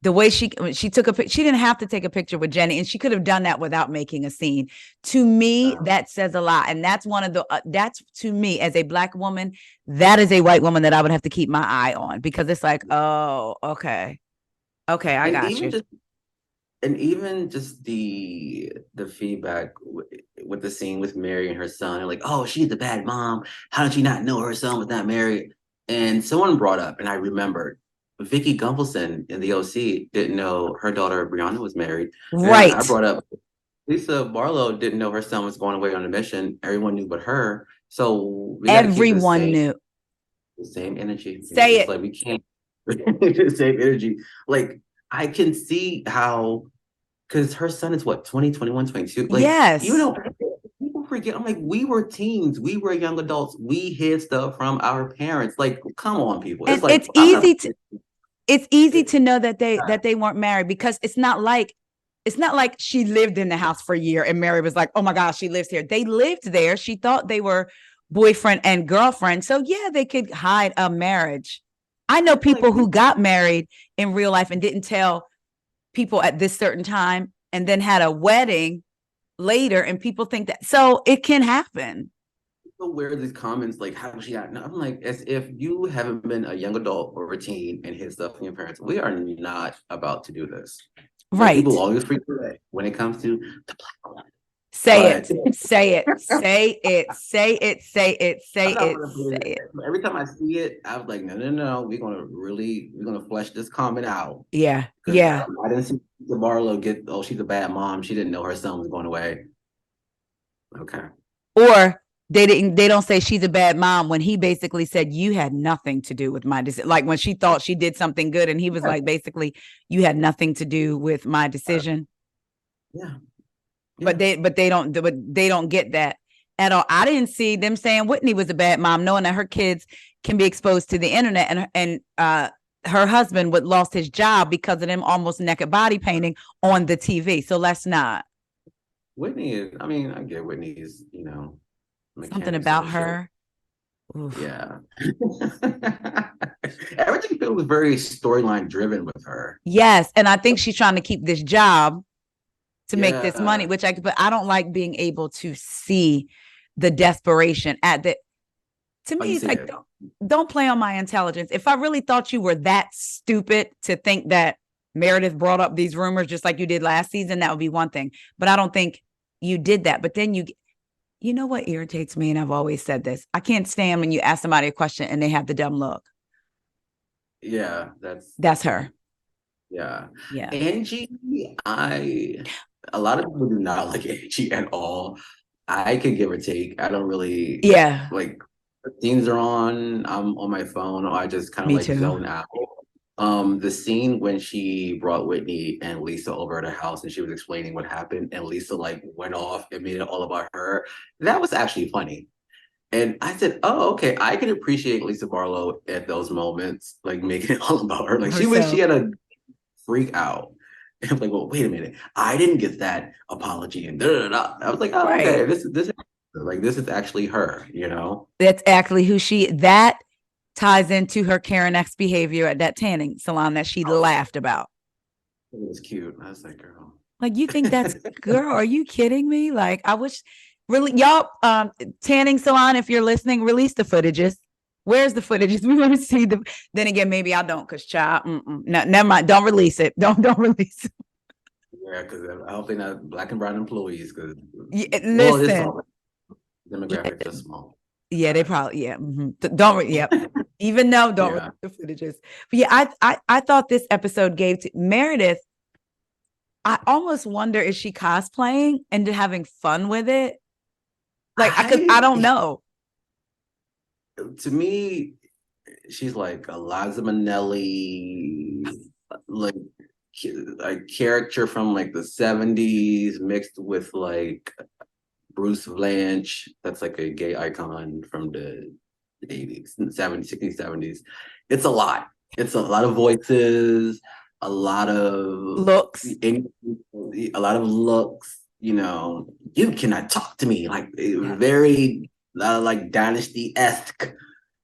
the way she took a picture, she didn't have to take a picture with Jenny, and she could have done that without making a scene. To me, that says a lot. And that's one of the, that's to me as a Black woman, that is a white woman that I would have to keep my eye on, because it's like, oh, okay. Okay, I got you. And even just the feedback with the scene with Mary and her son, like, oh, she's the bad mom. How did she not know her son was not married? And someone brought up, and I remembered, Vicky Gunvalson in the OC didn't know her daughter Brianna was married. Right. And I brought up, Lisa Barlow didn't know her son was going away on a mission. Everyone knew but her. So we got to keep Everyone knew. the same energy. Say It's it. like we can't the same energy. Like I can see how, because her son is what, 20, 21, 22. Like, you Yes. know, people forget. I'm like, we were teens, we were young adults, we hid stuff from our parents. Like, come on, people. It's And like I'm not. it's easy It's to know that they weren't married, because it's not like she lived in the house for a year and Mary was like, oh my gosh, she lives here. They lived there. She thought they were boyfriend and girlfriend. So yeah, they could hide a marriage. I know like people who got married in real life and didn't tell people at this certain time and then had a wedding later, and people think that, so it can happen. people wear these comments like, how she got? No, I'm like, as if you haven't been a young adult or a teen and hid stuff from your parents. We are not about to do this. Like people Right. always freak out when it comes to the black woman. Say But it. Say it. Say it. Say it. Say it. Say I'm not it. gonna Say believe it. it. Every time I see it, I was like, no, no, no. We're gonna flesh this comment out. Yeah. Because Yeah. I didn't see the Barlow get, oh, she's a bad mom. She didn't know her son was going away. Okay. Or they don't say she's a bad mom when he basically said you had nothing to do with my decision. Like when she thought she did something good and he was like, basically, you had nothing to do with my decision. Yeah. But they don't get that at all. I didn't see them saying Whitney was a bad mom, knowing that her kids can be exposed to the internet, and her husband would lost his job because of them almost naked body painting on the TV. So let's not. Whitney is, I mean, I get Whitney's, Something mechanics of about the show. her. Oof. Yeah. Everything feels very storyline driven with her. Yes, and I think she's trying to keep this job to make this money, Yeah. but I don't like being able to see the desperation at the. To Oh, me, you it's see like it. don't play on my intelligence. If I really thought you were that stupid to think that Meredith brought up these rumors just like you did last season, that would be one thing. But I don't think you did that. But then you know what irritates me, and I've always said this: I can't stand when you ask somebody a question and they have the dumb look. Yeah, That's her. yeah. Yeah. Angie, a lot of people do not like Angie at all. I could give or take. I don't really Yeah. like, scenes are on, I'm on my phone, or I just kind of Me like too. zone out. The scene when she brought Whitney and Lisa over at her house and she was explaining what happened, and Lisa like went off and made it all about her. That was actually funny. And I said, oh, okay, I can appreciate Lisa Barlow at those moments, like making it all about her. Like she Herself. had a freak out. And I'm like, well, wait a minute. I didn't get that apology and da da da. I was like, oh, okay, Right. this is actually her, That's actually who that ties into her Karen X behavior at that tanning salon that she Oh, laughed about. it was cute. I was like, girl. Like, you think that's, girl, are you kidding me? Like, I wish, really, y'all, tanning salon, if you're listening, release the footages. Where's the footages? We want to see the. Then again, maybe I don't, because child, no, never mind. Don't release it. Don't release it. Yeah, because I hope they're not black and brown employees. Because well, this Listen, all demographics are small. yeah, they probably, yeah. Don't, yep. Even though, don't Yeah. release the footages. But yeah, I thought this episode gave to Meredith. I almost wonder, is she cosplaying and having fun with it? Like, I don't know. To me, she's like Eliza Minnelli, like a character from like the 70s mixed with like Bruce Blanche. That's like a gay icon from the 80s, 70s, 60s, 70s. It's a lot. It's a lot of voices, a lot of Looks. a lot of looks. You cannot talk to me, like Yeah. very like Dynasty-esque.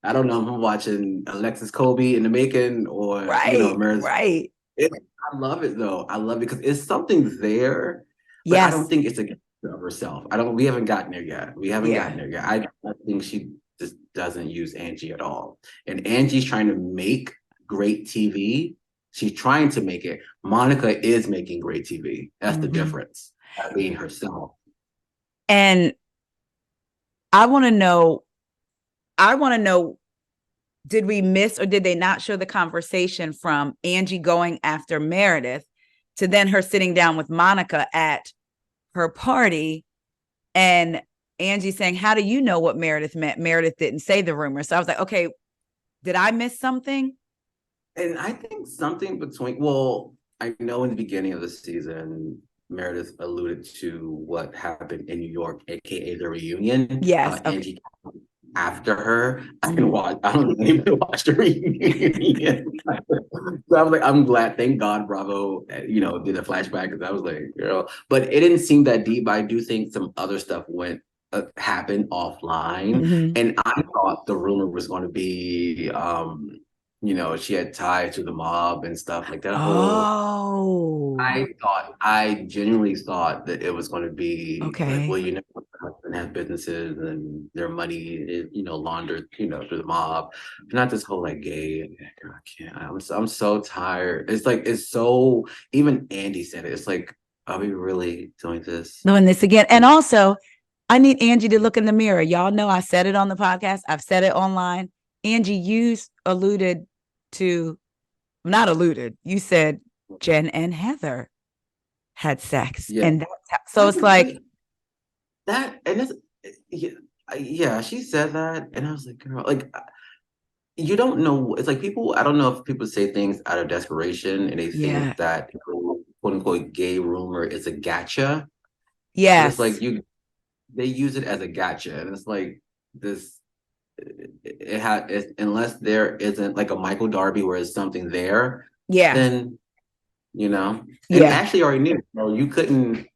I don't know if I'm watching Alexis Colby in the making or Right. Right. I love it though. I love it because it's something there, but I don't Yes. think it's a of herself. We haven't gotten there yet. We haven't Yeah. gotten there yet. I think she just doesn't use Angie at all. And Angie's trying to make great TV. She's trying to make it. Monica is making great TV. That's the difference. Being herself. And I want to know, did we miss or did they not show the conversation from Angie going after Meredith to then her sitting down with Monica at her party, and Angie saying, how do you know what Meredith meant? Meredith didn't say the rumor. So I was like, okay, did I miss something? And I think something between, well, I know in the beginning of the season, Meredith alluded to what happened in New York, aka the reunion. Yes. Okay. Angie after her. I can watch. I don't even watch the reunion. So I was like, I'm glad. Thank God, Bravo. Did a flashback because I was like, girl. But it didn't seem that deep. But I do think some other stuff happened offline, Mm-hmm. and I thought the rumor was going to be, she had ties to the mob and stuff like that. I genuinely thought that it was going to be like, Okay. well, and have businesses and their money is, laundered, through the mob. Not this whole like gay. Girl, I can't. I'm so tired. It's so. Even Andy said it. It's like, are we really doing this? Doing this again? And also, I need Angie to look in the mirror. Y'all know I said it on the podcast. I've said it online. Angie, you alluded to, not alluded. You said Jen and Heather had sex, and so it's like that, and it's yeah. She said that, and I was like, girl, like you don't know. It's like people. I don't know if people say things out of desperation, and they think that quote unquote gay rumor is a gotcha. But it's like they use it as a gotcha, and it's like this. Unless there isn't like a Michael Darby where it's something there, then and Ashley already knew. So you couldn't.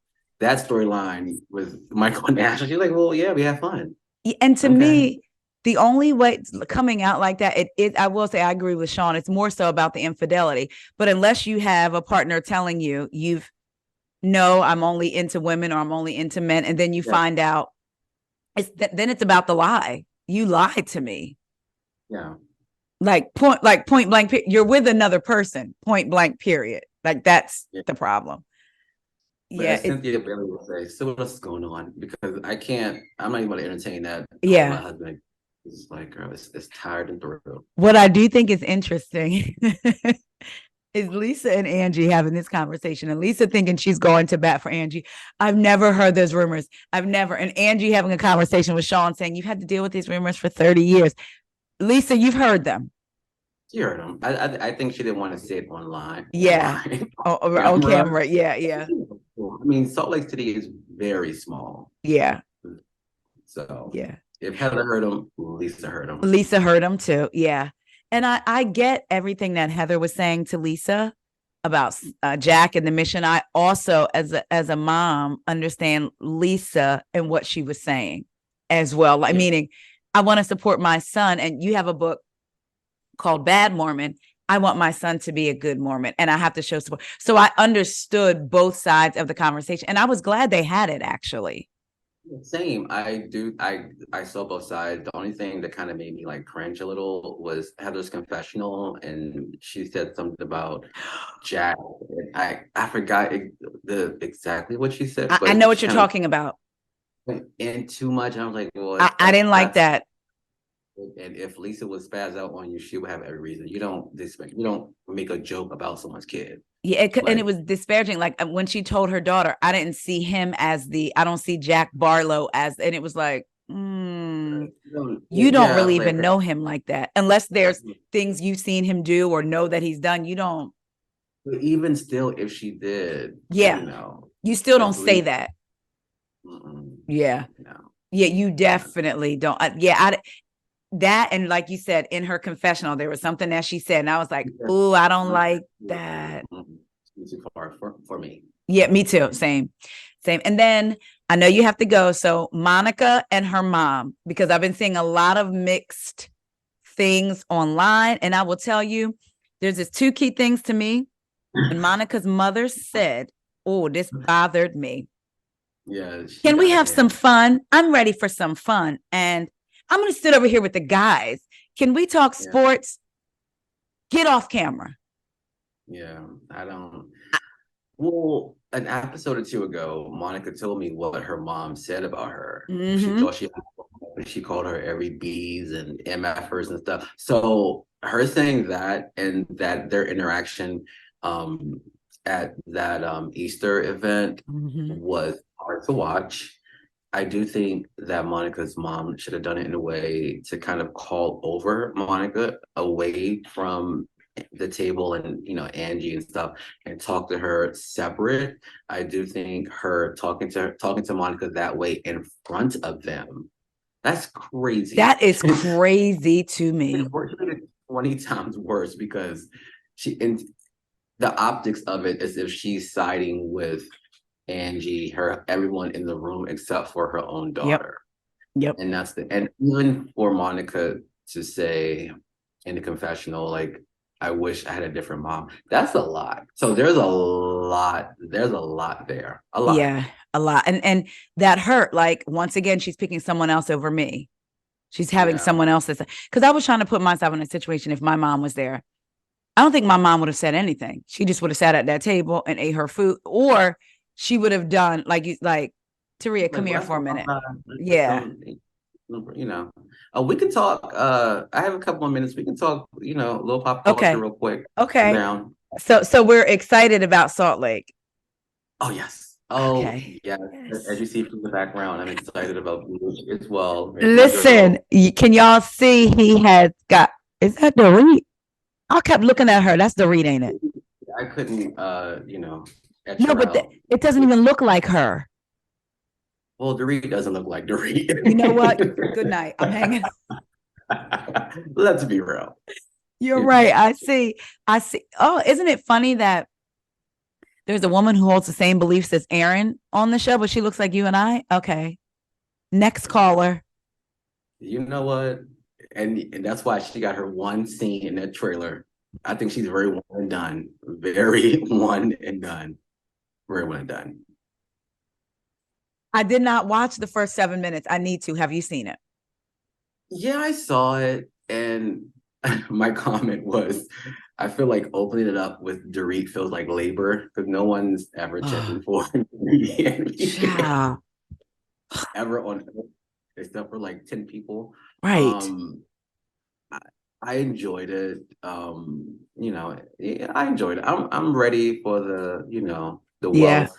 That storyline with Michael and Ashley, she's like, well, yeah, we have fun. And to me, the only way coming out like that, I will say I agree with Sean. It's more so about the infidelity. But unless you have a partner telling you, I'm only into women or I'm only into men, and then you find out, then it's about the lie. You lied to me. Yeah. Like point blank, you're with another person, point blank, period. Like that's the problem. But as Cynthia Bailey will say, so what else is going on? Because I'm not even going to entertain that. My husband is like, girl, it's tired and through. What I do think is interesting is Lisa and Angie having this conversation, and Lisa thinking she's going to bat for Angie. I've never heard those rumors. And Angie having a conversation with Sean saying, you've had to deal with these rumors for 30 years. Lisa, you've heard them. She heard them. I think she didn't want to say it online. Yeah. On camera. Yeah. I mean, Salt Lake City is very small. Yeah. So if Heather heard them, Lisa heard them. Lisa heard them too. Yeah. And I get everything that Heather was saying to Lisa about Jack and the mission. I also, as a mom, understand Lisa and what she was saying as well. Like, meaning, I want to support my son. And you have a book called Bad Mormon. I want my son to be a good Mormon, and I have to show support. So I understood both sides of the conversation, and I was glad they had it, actually. Same. I saw both sides. The only thing that kind of made me like cringe a little was Heather's confessional, and she said something about Jack. I forgot exactly what she said. I know what you're talking about. And too much. I was like, well, I didn't like that. And if Lisa would spaz out on you, she would have every reason. You don't make a joke about someone's kid. Yeah, and it was disparaging. Like when she told her daughter, I didn't see him as I don't see Jack Barlow as, and it was like, you don't really even know him like that. Unless there's things you've seen him do or know that he's done, you don't. But even still, if she did, you still don't say that. Yeah. No. Yeah, you definitely don't. That, and like you said, in her confessional, there was something that she said, and I was like, "Ooh, I don't like that." It's too far for me. Yeah, me too. Same. And then I know you have to go. So Monica and her mom, because I've been seeing a lot of mixed things online, and I will tell you, there's just two key things to me. And Monica's mother said, "Oh, this bothered me." Yeah. Can we have some fun? I'm ready for some fun, and I'm going to sit over here with the guys. Can we talk sports? Get off camera. Yeah, I don't. Well, an episode or two ago, Monica told me what her mom said about her. She thought she called her every B's and MFers and stuff. So her saying that, and that their interaction at that Easter event Mhm. was hard to watch. I do think that Monica's mom should have done it in a way to kind of call over Monica away from the table and Angie and stuff, and talk to her separate. I do think her talking to Monica that way in front of them, that's crazy. That is crazy to me. Unfortunately, 20 times worse because in the optics of it is if she's siding with Angie, everyone in the room except for her own Yep. daughter. Yep. And even for Monica to say in the confessional, like, I wish I had a different mom. That's a lot. So there's a lot there. A lot. Yeah, a lot. And that hurt. Like, once again, she's picking someone else over me. She's having someone else that's, because I was trying to put myself in a situation if my mom was there. I don't think my mom would have said anything. She just would have sat at that table and ate her food, or she would have done like Taria, come here for a minute. Yeah. We can talk. I have a couple more minutes. We can talk, a little pop culture real quick. Okay. Down. So we're excited about Salt Lake. Oh, yes. Oh, okay. Yes. As you see from the background, I'm excited about Blue as well. Listen, can y'all see he has got, is that Dorit? I kept looking at her. That's Dorit, ain't it? I couldn't, no, but it doesn't even look like her. Well, Dorit doesn't look like Dorit. You know what? Good night. I'm hanging. Let's be real. You're right. I see. Oh, isn't it funny that there's a woman who holds the same beliefs as Aaron on the show, but she looks like you and I? Okay. Next caller. You know what? And that's why she got her one scene in that trailer. I think she's very one and done. Very one and done. Very one and done. I did not watch the first 7 minutes. I need to. Have you seen it? Yeah, I saw it. And my comment was, I feel like opening it up with Dorit feels like labor because no one's ever checking for yeah. ever on Earth, except for like 10 people. Right. I enjoyed it. I enjoyed it. I'm ready for the wealth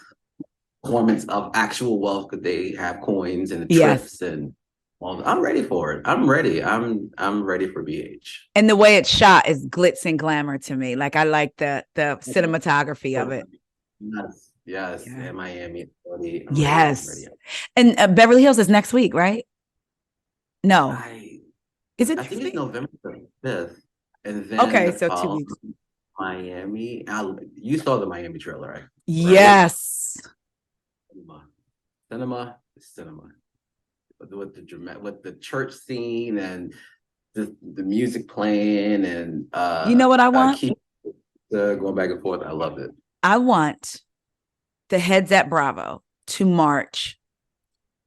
performance of actual wealth because they have coins and the trips and all. I'm ready for it. I'm ready. I'm ready for BH. And the way it's shot is glitz and glamour to me. Like, I like the cinematography of it. Yes. And Miami. Yes. And Beverly Hills is next week, right? No. Is it? I think it's November 5th. And then so 2 weeks. Miami. You saw the Miami trailer, right? Yes. Cinema. With the church scene and the music playing and you know what I want? Keep going back and forth. I love it. I want the heads at Bravo to march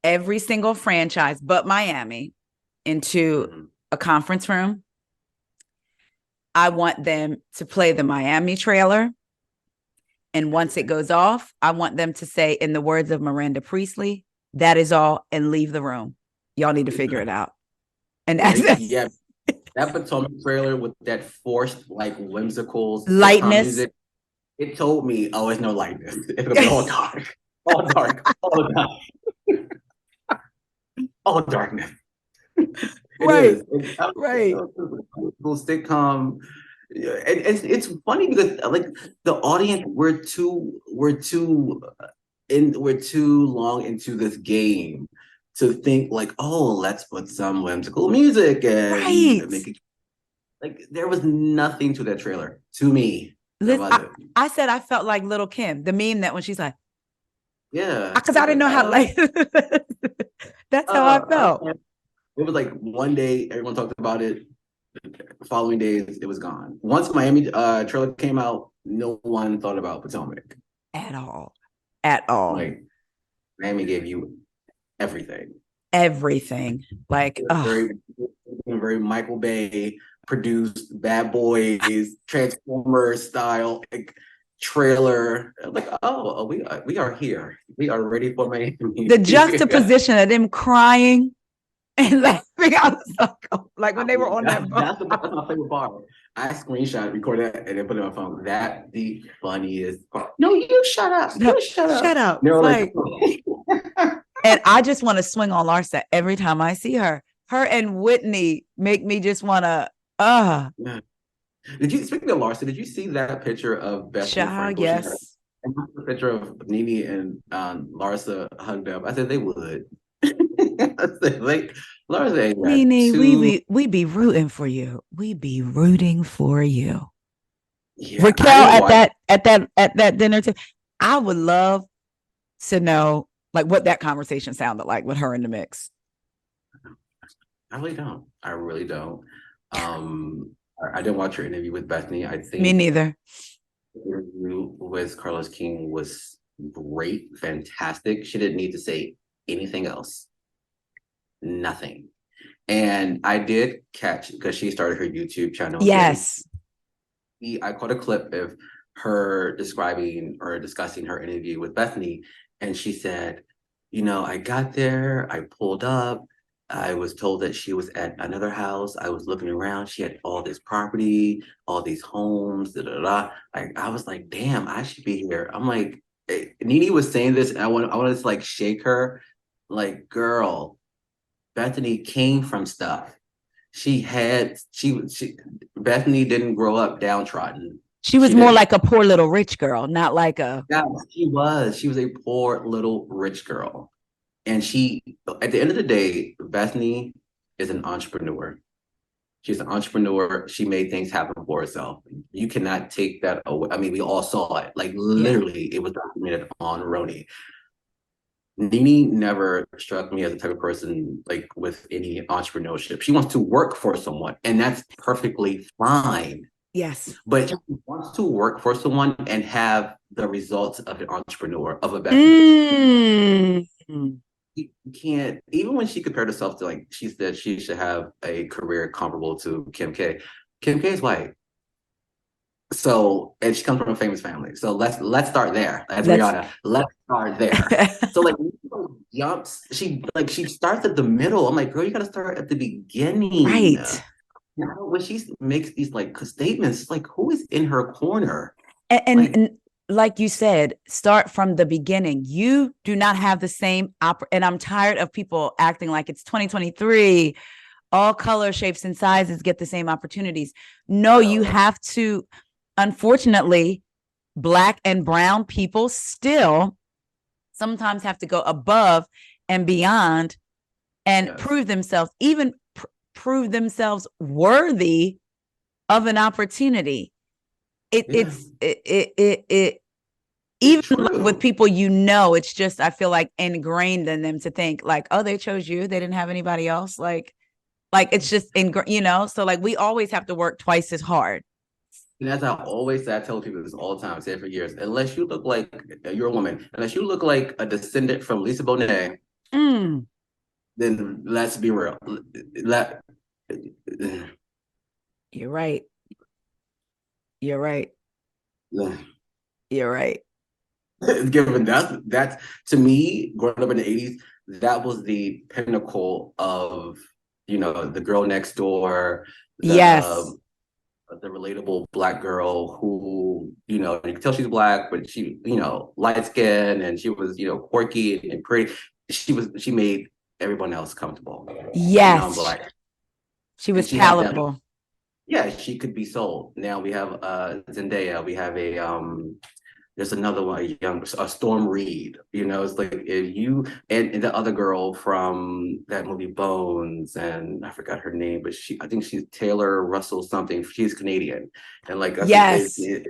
every single franchise but Miami into a conference room. I want them to play the Miami trailer. And once it goes off, I want them to say, in the words of Miranda Priestley, that is all, and leave the room. Y'all need to figure it out. And that's that Potomac trailer with that forced, like, whimsical lightness. Music, it told me, oh, it's no lightness. It's all dark. All dark. All dark. All darkness. Right. Right. Cool sitcom. And it's funny because, like, the audience, we're too long into this game to think like, oh, let's put some whimsical music and make it. Like, there was nothing to that trailer to me. I said I felt like Little Kim, the meme that when she's like, yeah, because I didn't know how, like, that's how I felt. It was like one day everyone talked about it. The following days it was gone. Once Miami trailer came out, no one thought about Potomac at all. Like, Miami gave you everything. Like, very Michael Bay produced Bad Boys Transformers style, like, trailer. Like, oh, we are here. We are ready for Miami. The juxtaposition of them crying and like I was like when they were on that boat. That's my favorite part. I screenshot, recorded that, and then put it on my phone. That the funniest part. No, you shut up. No, You shut up. shut up. They were Like, and I just want to swing on Larsa every time I see her. Her and Whitney make me just want to, Did you, speaking of Larsa, did you see that picture of Bethany child, Frankel? yes. And the picture of Nene and Larsa hugged up. I said they would. I said, like, Larsa ain't got Nene, two. we be rooting for you. We be rooting for you. Yeah, Raquel at that dinner too. I would love to know like what that conversation sounded like with her in the mix. I really don't. I really don't. I didn't watch her interview with Bethany. I think Me neither. the interview with Carlos King was great, fantastic. She didn't need to say anything else. Nothing. And I did catch, because she started her YouTube channel again. Yes. I caught a clip of her describing or discussing her interview with Bethany, and she said, I got there, I pulled up, I was told that she was at another house. I was looking around, she had all this property, all these homes, da da da. I was like, damn, I should be here. I'm like, Nene was saying this, and I wanted to like shake her, like, girl, Bethany came from stuff. Bethany didn't grow up downtrodden. She was more like a poor little rich girl, not like a. Yeah, she was a poor little rich girl. And at the end of the day, Bethany is an entrepreneur. She's an entrepreneur. She made things happen for herself. You cannot take that away. I mean, we all saw it. Like, literally, It was documented on RHONY. Nene never struck me as the type of person like with any entrepreneurship. She wants to work for someone, and that's perfectly fine. Yes. But she wants to work for someone and have the results of an entrepreneur, of a Bethany. You can't, even when she compared herself to, like, she said she should have a career comparable to Kim K. Kim K is white. So, and she comes from a famous family. So let's start there. As Rihanna, let's start there. So like jumps, she starts at the middle. I'm like, girl, you gotta start at the beginning. Right. When she makes these like statements, like, who is in her corner? And like you said, start from the beginning. You do not have the same and I'm tired of people acting like it's 2023. All color, shapes, and sizes get the same opportunities. No, you have to. Unfortunately, Black and brown people still sometimes have to go above and beyond and prove themselves, even prove themselves worthy of an opportunity. It's even with people, it's just, I feel like ingrained in them to think like, oh, they chose you, they didn't have anybody else. Like it's just so like we always have to work twice as hard. And as I always say, I tell people this all the time, I say it for years, unless you look like, you're a woman, unless you look like a descendant from Lisa Bonet, then let's be real. You're right. You're right. Yeah. You're right. Given that's to me, growing up in the 80s, that was the pinnacle of, the girl next door. The relatable Black girl who, you can tell she's Black, but she, light skinned, and she was, quirky and pretty. She made everyone else comfortable. Yes. Black. She was palatable. Yeah, she could be sold. Now we have Zendaya. We have there's another one, a Storm Reed. It's like, if you and the other girl from that movie Bones, and I forgot her name, but I think she's Taylor Russell something. She's Canadian, and like, yes, you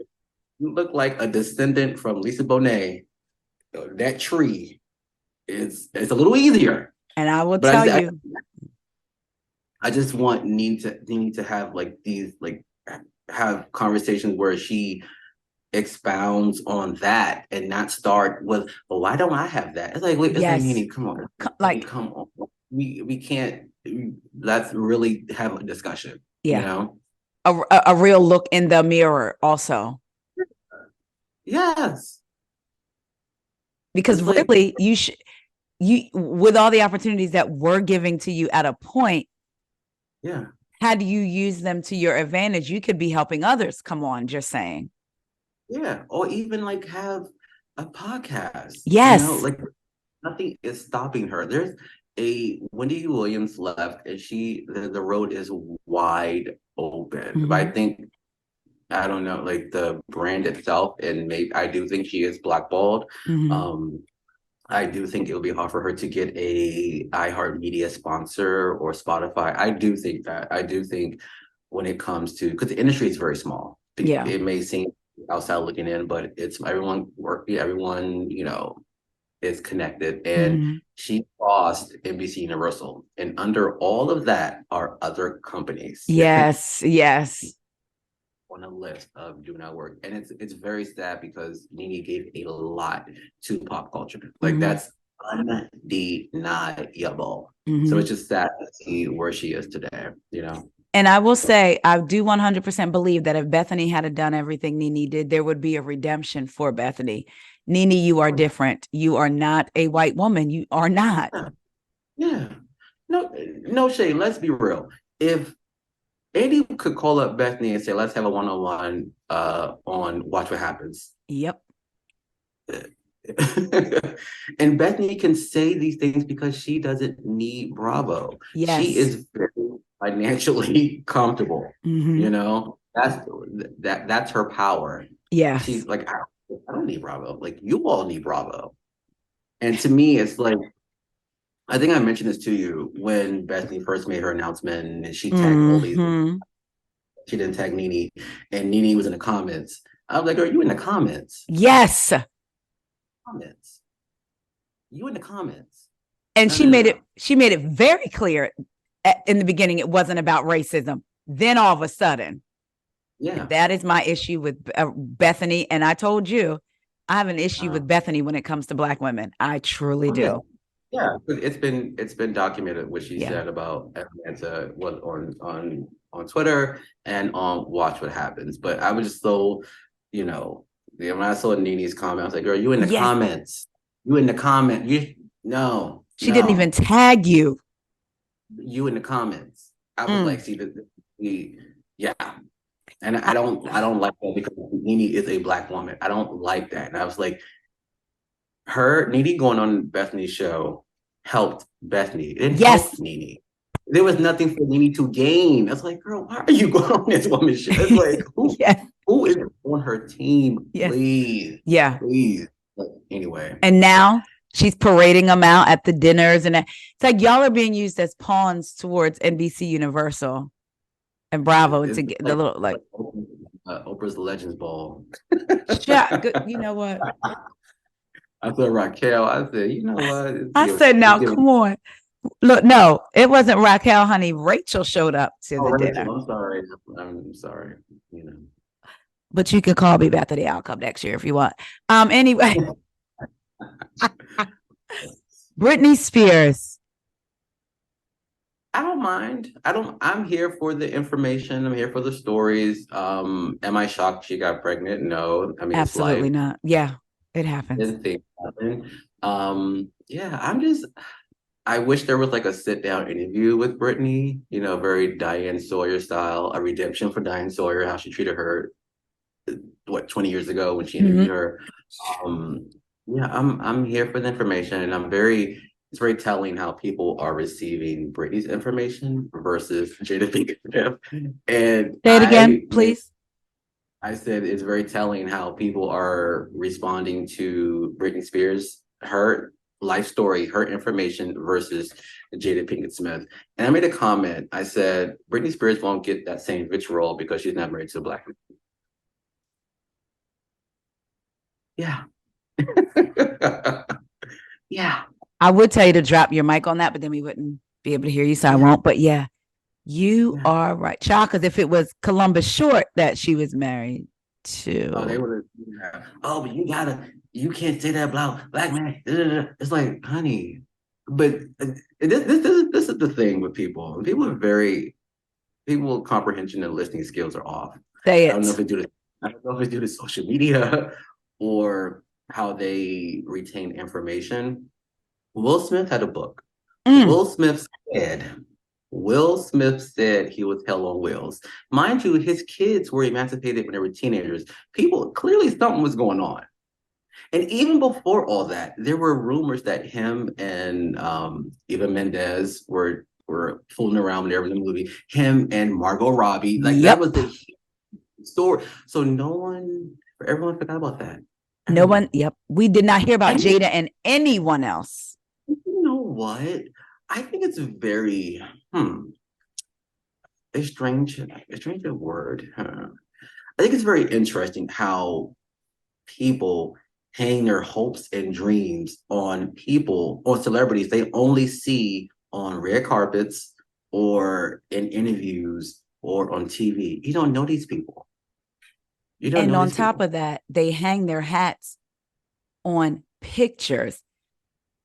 look like a descendant from Lisa Bonet. That tree it's a little easier. And I will tell you, I just want Nene to have like these, like, have conversations where she expounds on that and not start with, well, why don't I have that? It's like, wait, yes. Nene, come on. Come on. We can't, let's really have a discussion. Yeah. A real look in the mirror also. Yes. Because it's really, you with all the opportunities that we're giving to you at a point, Yeah. Had you used them to your advantage, you could be helping others. Come on, just saying. Yeah. Or even like have a podcast, Yes. like nothing is stopping her. There's a Wendy Williams left, and the road is wide open. But I Mm-hmm. think, I don't know, like the brand itself, and maybe I do think she is blackballed. Mm-hmm. Um, I do think it would be hard for her to get a iHeartMedia sponsor or Spotify. I do think that. I do think when it comes to, because the industry is very small. Yeah. It may seem outside looking in, but it's everyone working, everyone, is connected. And Mm-hmm. she crossed NBC Universal. And under all of that are other companies Yes. Yes. on a list of do not work. And it's very sad because NeNe gave a lot to pop culture. Like Mm-hmm. that's undeniable. So Mm-hmm. it's just sad to see where she is today. And I will say, I do 100% believe that if Bethany had done everything NeNe did, there would be a redemption for Bethany. NeNe, you are different. You are not a white woman. You are not. Yeah. No, no shade. Let's be real. If Andy could call up Bethany and say, let's have a one-on-one on Watch What Happens. Yep. And Bethany can say these things because she doesn't need Bravo. She Yes. is very financially comfortable. Mm-hmm. That's her power. Yes. She's like, I don't need Bravo. Like, you all need Bravo. And to me, it's like, I think I mentioned this to you when Bethany first made her announcement and she tagged all these. Mm-hmm. She didn't tag NeNe, and NeNe was in the comments. I was like, "Are you in the comments? Yes. Comments? You in the comments?" And No, no, no, no. she made it very clear in the beginning it wasn't about racism. Then all of a sudden, Yeah. that is my issue with Bethany. And I told you, I have an issue with Bethany when it comes to Black women. I truly Yeah. do. Yeah, it's been documented what she Yeah. said about Atlanta was on Twitter and on Watch What Happens. But I was just so, when I saw NeNe's comment, I was like, "Girl, you in the Yes. comments? You in the comment? You no, She didn't even no, tag you. you in the comments." I was like, Mm. "See, yeah." And I don't like that because NeNe is a Black woman. I don't like that. And I was like, NeNe going on Bethany's show helped Bethany. It didn't Yes. help NeNe. There was nothing for NeNe to gain. It's like, girl, why are you going on this woman's show? It's like, Yes. who is on her team? Yes. Please, Yeah. please. But anyway. And now she's parading them out at the dinners. And it's like y'all are being used as pawns towards NBC Universal and Bravo to get the Like, little like Oprah's Legends Ball. you know what? I said Raquel. I said, you know what? I said, now come on. Look, no, it wasn't Raquel, honey. Rachel showed up to the Rachel, dinner. I'm sorry. I'm sorry. But you can call me Bethany. I'll come next year if you want. Anyway. Britney Spears. I don't mind. I'm here for the information. I'm here for the stories. Am I shocked she got pregnant? No. I mean, Absolutely not. Yeah, it happens. Didn't think happen. Yeah, I wish there was like a sit down interview with Britney, very Diane Sawyer style, a redemption for Diane Sawyer, how she treated her, 20 years ago when she interviewed her. Yeah, I'm here for the information, and it's very telling how people are receiving Britney's information versus Jada Pinkett Smith. And say it again, please. I said it's very telling how people are responding to Britney Spears, her life story, her information versus Jada Pinkett Smith. And I made a comment. I said Britney Spears won't get that same vitriol because she's not married to a Black man. Yeah. Yeah. I would tell you to drop your mic on that, but then we wouldn't be able to hear you, so I won't. But yeah, you are right, child. Because if it was Columbus Short that she was married to, they would have. Oh, but you can't say that about Black man. It's like, honey, but this is the thing with people. People comprehension and listening skills are off. say I don't know if it. it's due to social media or how they retain information. Will Smith had a book. Will Smith said Will Smith said he was hell on wheels. Mind you, his kids were emancipated when they were teenagers. People, clearly something was going on. And even before all that, there were rumors that him and Eva Mendes were fooling around when they were in the movie. Him and Margot Robbie, like that was Yep. the huge story. So everyone forgot about that. No one. Yep. We did not hear about And Jada and anyone else. you know what? I think it's very a strange word. I think it's very interesting how people hang their hopes and dreams on celebrities they only see on red carpets or in interviews or on TV. You don't know these people. You don't And know on these top people. of that, they hang their hats on pictures.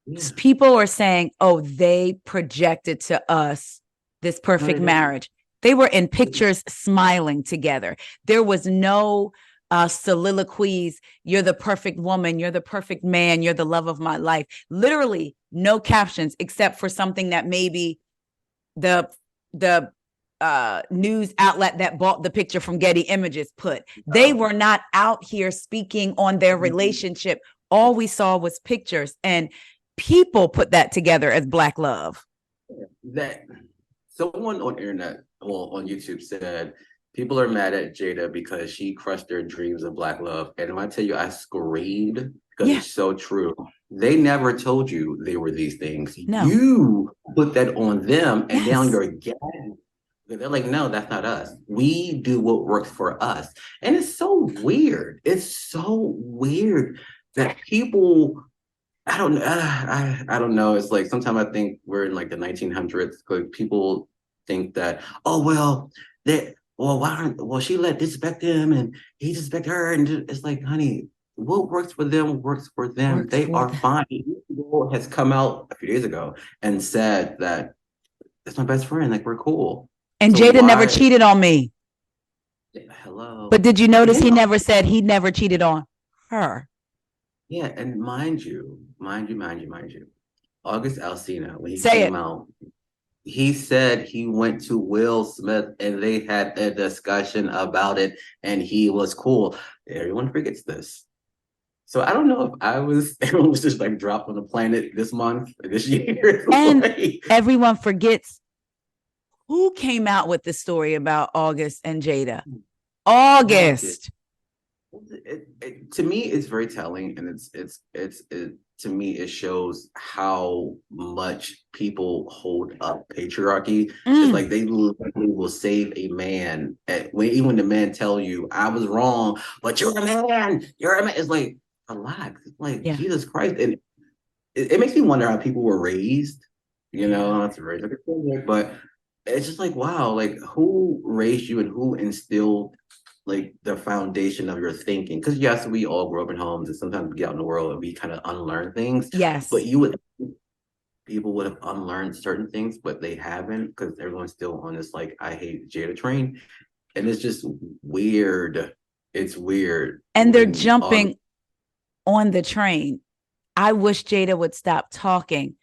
Yeah. People are saying, oh, they projected to us this No, perfect they didn't. marriage. They were in pictures smiling together. There was no soliloquies. You're the perfect woman. You're the perfect man. You're the love of my life. Literally no captions except for something that maybe the news outlet that bought the picture from Getty Images put. They were not out here speaking on their relationship. All we saw was pictures, and people put that together as Black love. That someone on internet, well, on YouTube said people are mad at Jada because she crushed their dreams of Black love. And when I tell you, I screamed because Yeah. it's so true. They never told you they were these things. No. You put that on them, and now Yes. you're again. They're like, no, that's not us. We do what works for us. And it's so weird. It's so weird that people I don't know. I don't know. It's like sometimes I think we're in like the 1900s. Like people think that, oh well, that well she let disrespect him and he disrespect her, and it's like, honey, what works for them works for them. Works They for are them. fine. Girl has come out a few days ago and said that that's my best friend. Like we're cool. And So Jada never why? cheated on me. Hello. But did you And notice then he never said he never cheated on her? yeah, and mind you, August Alsina when he Say came it. out. He said he went to Will Smith and they had a discussion about it and he was cool. Everyone forgets this. So I don't know if everyone was just like dropped on the planet this month, this year. And Like, everyone forgets who came out with the story about August and Jada. August. To me, it's very telling, and to me, it shows how much people hold up patriarchy. It's like they literally will save a man even when the man tell you I was wrong, but you're a man, you're a man. It's like relax. It's like Yeah. Jesus Christ, and it makes me wonder how people were raised. You know, not to raise like a but it's just like wow, like who raised you and who instilled like the foundation of your thinking. Because yes, we all grow up in homes and sometimes we get out in the world and we kind of unlearn things. Yes. But people would have unlearned certain things, but they haven't because everyone's still on this like I hate Jada train. And it's just weird. It's weird. And they're jumping on the train. I wish Jada would stop talking.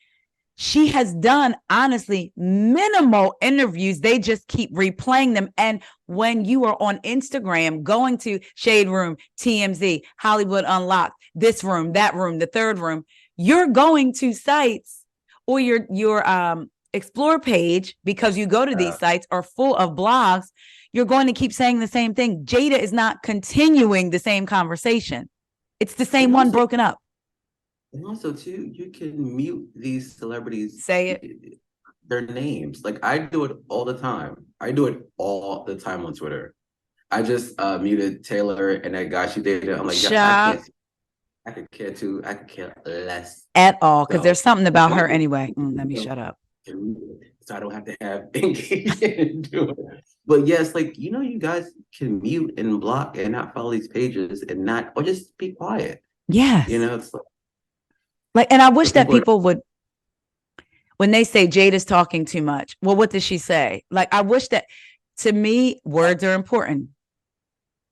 She has done, honestly, minimal interviews. They just keep replaying them. And when you are on Instagram, going to Shade Room, TMZ, Hollywood Unlocked, this room, that room, the third room, you're going to sites or your explore page, because you go to these sites, are full of blogs. You're going to keep saying the same thing. Jada is not continuing the same conversation. It's the same one broken up. And also, too, you can mute these celebrities. Say it. Their names. Like I do it all the time. I do it all the time on Twitter. I just muted Taylor and that guy she dated. I'm like, yeah, I could care too. I could care less at all because there's something about her anyway. Let me shut up. So I don't have to have engagement do it. But yes, like you guys can mute and block and not follow these pages and not or just be quiet. Yes. It's like and I wish that people would, when they say Jada's talking too much, well, what does she say? Like, I wish that, to me, words are important.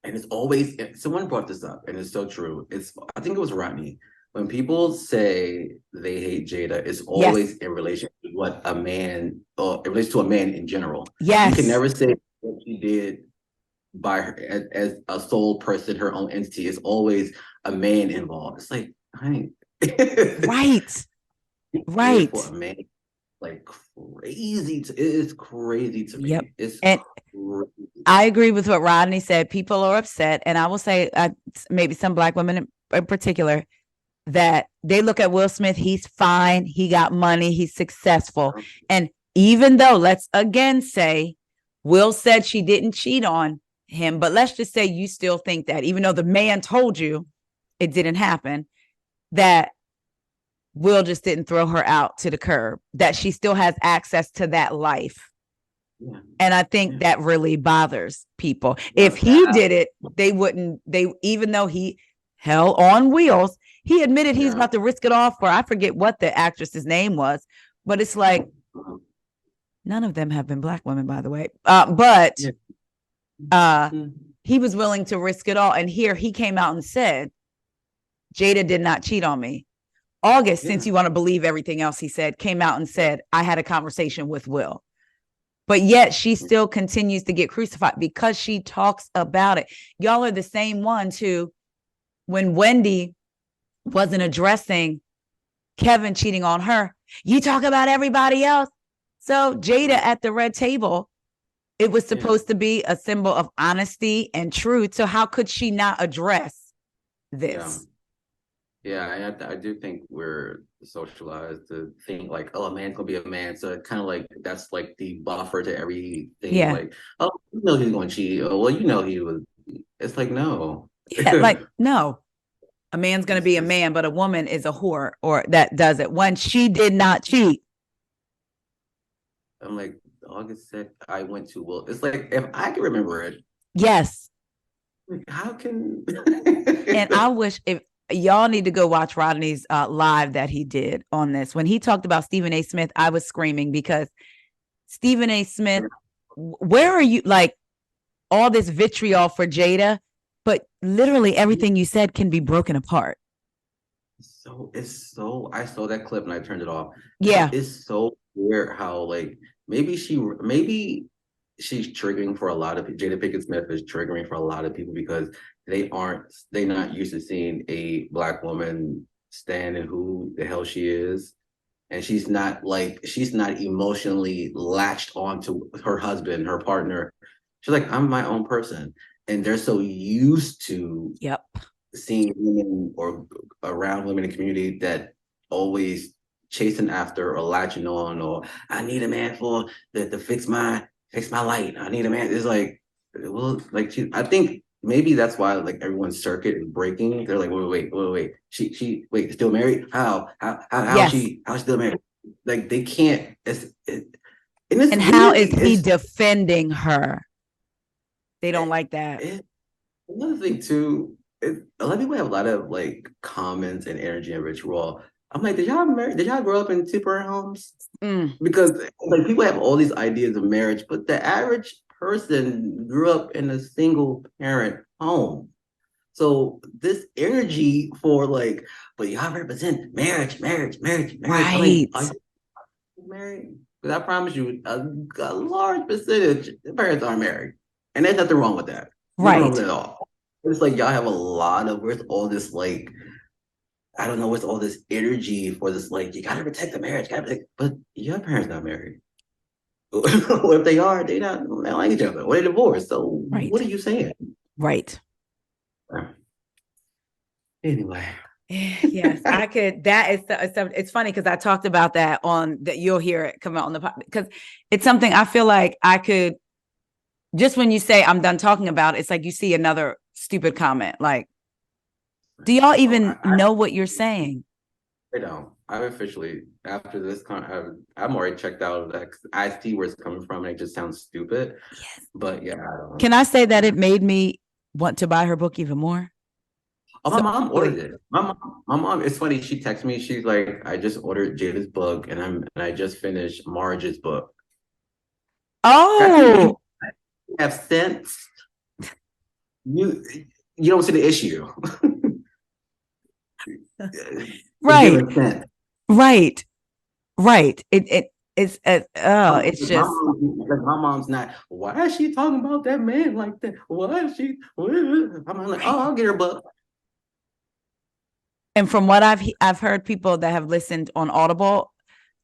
And it's always, someone brought this up, and it's so true. I think it was RHONY. When people say they hate Jada, it's always in relation to what a man, or it relates to a man in general. Yes. You can never say what she did by her as a sole person, her own entity. It's always a man involved. It's like, I right. Right. For a man, like crazy. It is crazy to me. Yep. It's and crazy. I agree with what Rodney said. People are upset, and I will say, maybe some Black women in particular, that they look at Will Smith. He's fine. He got money. He's successful. And even though, let's again say, Will said she didn't cheat on him, but let's just say you still think that, even though the man told you it didn't happen, that Will just didn't throw her out to the curb, that she still has access to that life. Yeah. And I think that really bothers people. If he did it, they wouldn't, even though he hell on wheels, he admitted he's about to risk it all for, I forget what the actress's name was, but it's like, none of them have been Black women, by the way. But he was willing to risk it all. And here he came out and said, Jada did not cheat on me. August, since you want to believe everything else he said, came out and said, I had a conversation with Will. But yet she still continues to get crucified because she talks about it. Y'all are the same ones who, when Wendy wasn't addressing Kevin cheating on her, you talk about everybody else. So Jada at the red table, it was supposed to be a symbol of honesty and truth. So how could she not address this? Yeah, I do think we're socialized to think like, oh, a man's gonna be a man. So kind of like that's like the buffer to everything. Yeah. Like, oh, you know he's gonna cheat. Oh, well, you know he was. It's like, no. Yeah, like, no. A man's gonna be a man, but a woman is a whore, or that does it when she did not cheat. I'm like, August said I went to Will. It's like, if I can remember it. Yes. How can and I wish, if y'all need to go watch Rodney's live that he did on this. When he talked about Stephen A. Smith, I was screaming because Stephen A. Smith, where are you? Like, all this vitriol for Jada, but literally everything you said can be broken apart. So I saw that clip and I turned it off. Yeah. It's so weird how, like, maybe she's triggering for a lot of people. Jada Pinkett Smith is triggering for a lot of people because they're not used to seeing a Black woman stand in who the hell she is. And she's not emotionally latched onto her husband, her partner. She's like, I'm my own person. And they're so used to seeing women or around women in the community that always chasing after or latching on, or I need a man to fix my light. I need a man. It's like, well, like I think maybe that's why like everyone's circuit is breaking. They're like, wait. She still married? How is she still married? Like they can't. And how is he defending her? They don't like that. Another thing too, a lot of people have a lot of like comments and energy and ritual. I'm like, did y'all grow up in two-parent homes? Because like people have all these ideas of marriage, but the average person grew up in a single parent home. So this energy for like, but y'all represent marriage. Right. Like, are you married? Because I promise you, a large percentage of parents aren't married. And there's nothing wrong with that. Right. Nothing wrong with it at all. It's like y'all have a lot of, where's all this like, I don't know, what's all this energy for this, like, you gotta protect the marriage, but your parents not married. If they are, they don't like each other, or they divorced. So what are you saying? Right. Anyway. Yes, I could. That is, it's funny because I talked about that on that. You'll hear it come out on the podcast because it's something I feel like I could, just when you say I'm done talking about it, it's like you see another stupid comment. Like, do y'all even know what you're saying? I don't. I've officially, after this, I'm already checked out of that. I see where it's coming from, and it just sounds stupid. Yes. But yeah, I don't. Can I say that it made me want to buy her book even more? Oh, my mom ordered it. My mom. It's funny. She texted me. She's like, "I just ordered Jada's book, and I just finished Marge's book." Oh, you have sense. You don't see the issue. Right. It it's just my mom's not. Why is she talking about that man like that? Why is she? I'm like, oh, I'll get her book. And from what I've heard people that have listened on Audible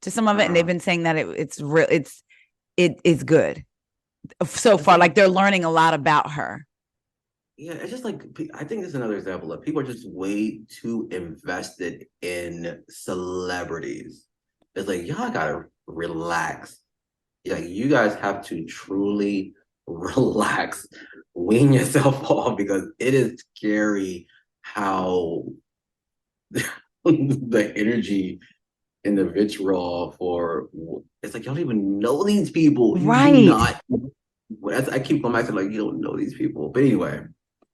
to some of it, and they've been saying that it's real, it is good so far. Like they're learning a lot about her. Yeah, it's just like, I think it's another example of people are just way too invested in celebrities. It's like, y'all gotta relax. Like, you guys have to truly relax, wean yourself off, because it is scary how the energy and the vitriol for, it's like, y'all don't even know these people. You right. do not. I keep going back to, like, you don't know these people. But anyway.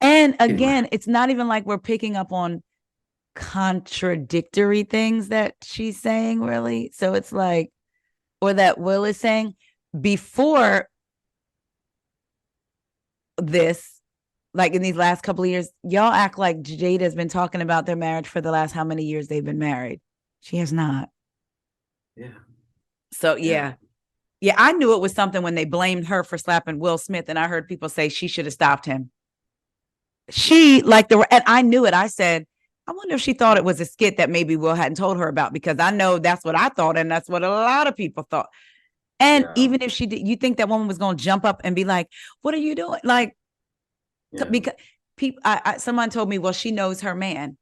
And again, it's not even like we're picking up on contradictory things that she's saying, really. So it's like, or that Will is saying before this, like in these last couple of years, y'all act like Jada has been talking about their marriage for the last how many years they've been married. She has not. Yeah. So yeah, I knew it was something when they blamed her for slapping Will Smith, and I heard people say she should have stopped him. And I knew it. I said, I wonder if she thought it was a skit that maybe Will hadn't told her about, because I know that's what I thought, and that's what a lot of people thought. And even if she did, you think that woman was going to jump up and be like, "What are you doing?" Like, because people, someone told me, well, she knows her man.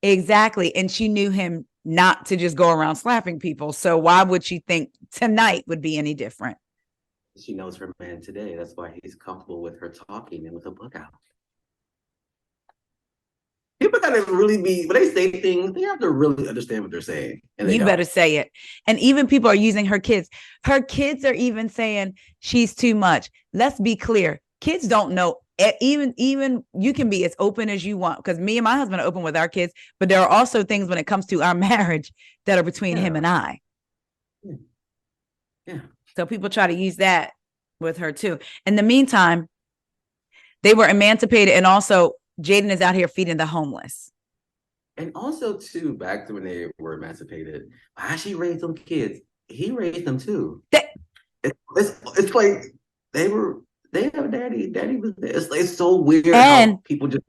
Exactly. And she knew him not to just go around slapping people. So why would she think tonight would be any different? She knows her man today. That's why he's comfortable with her talking and with a book out. People gotta really be, when they say things, they have to really understand what they're saying. And you better say it. And even people are using her kids. Her kids are even saying she's too much. Let's be clear. Kids don't know. Even you can be as open as you want, because me and my husband are open with our kids, but there are also things when it comes to our marriage that are between him and I. Yeah. So people try to use that with her too. In the meantime, they were emancipated, and also Jaden is out here feeding the homeless. And also too, back to when they were emancipated, how she raised them kids. He raised them too. It's like they have a daddy. Daddy was there. It's so weird how people just,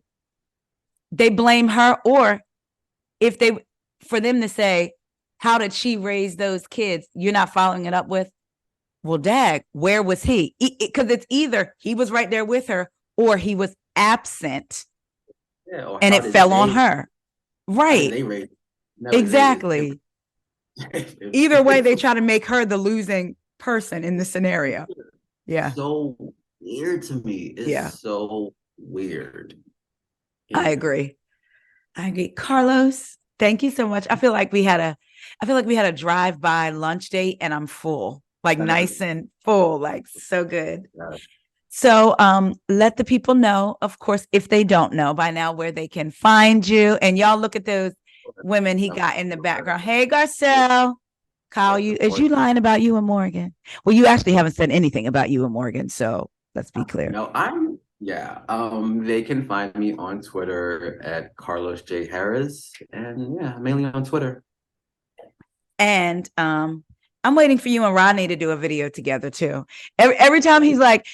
they blame her, or for them to say, how did she raise those kids? You're not following it up with, well, Dad, where was he? Because it's either he was right there with her or he was absent. Yeah, and it fell on her. Right. Exactly. Either way, they try to make her the losing person in the scenario. Yeah. So weird to me. It's so weird. Yeah. I agree. Carlos, thank you so much. I feel like we had a drive-by lunch date, and I'm full, like nice and full, like so good. So let the people know, of course, if they don't know by now, where they can find you. And y'all look at those women he got in the background. Hey, Garcelle. Kyle, is you lying about you and Morgan? Well, you actually haven't said anything about you and Morgan, so let's be clear. No, they can find me on Twitter at Carlos J. Harris. And mainly on Twitter. And I'm waiting for you and Rodney to do a video together too. Every time he's like,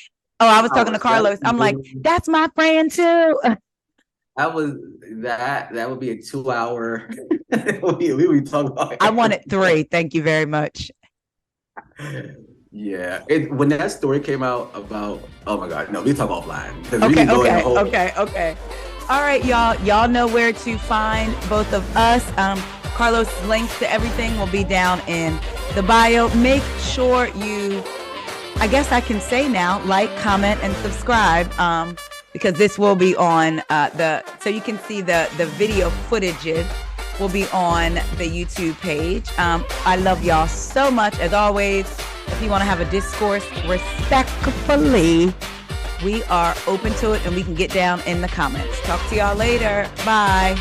oh, I was talking to Carlos, I'm like, that's my friend too. That would be a 2-hour. we would talk about. I wanted 3. Thank you very much. Yeah, when that story came out about, oh my God, no, we talk offline. Okay. All right, y'all know where to find both of us. Carlos' links to everything will be down in the bio. Make sure you, I guess I can say now, like, comment, and subscribe, because this will be on so you can see the video footages will be on the YouTube page. I love y'all so much. As always, if you want to have a discourse respectfully, we are open to it, and we can get down in the comments. Talk to y'all later. Bye.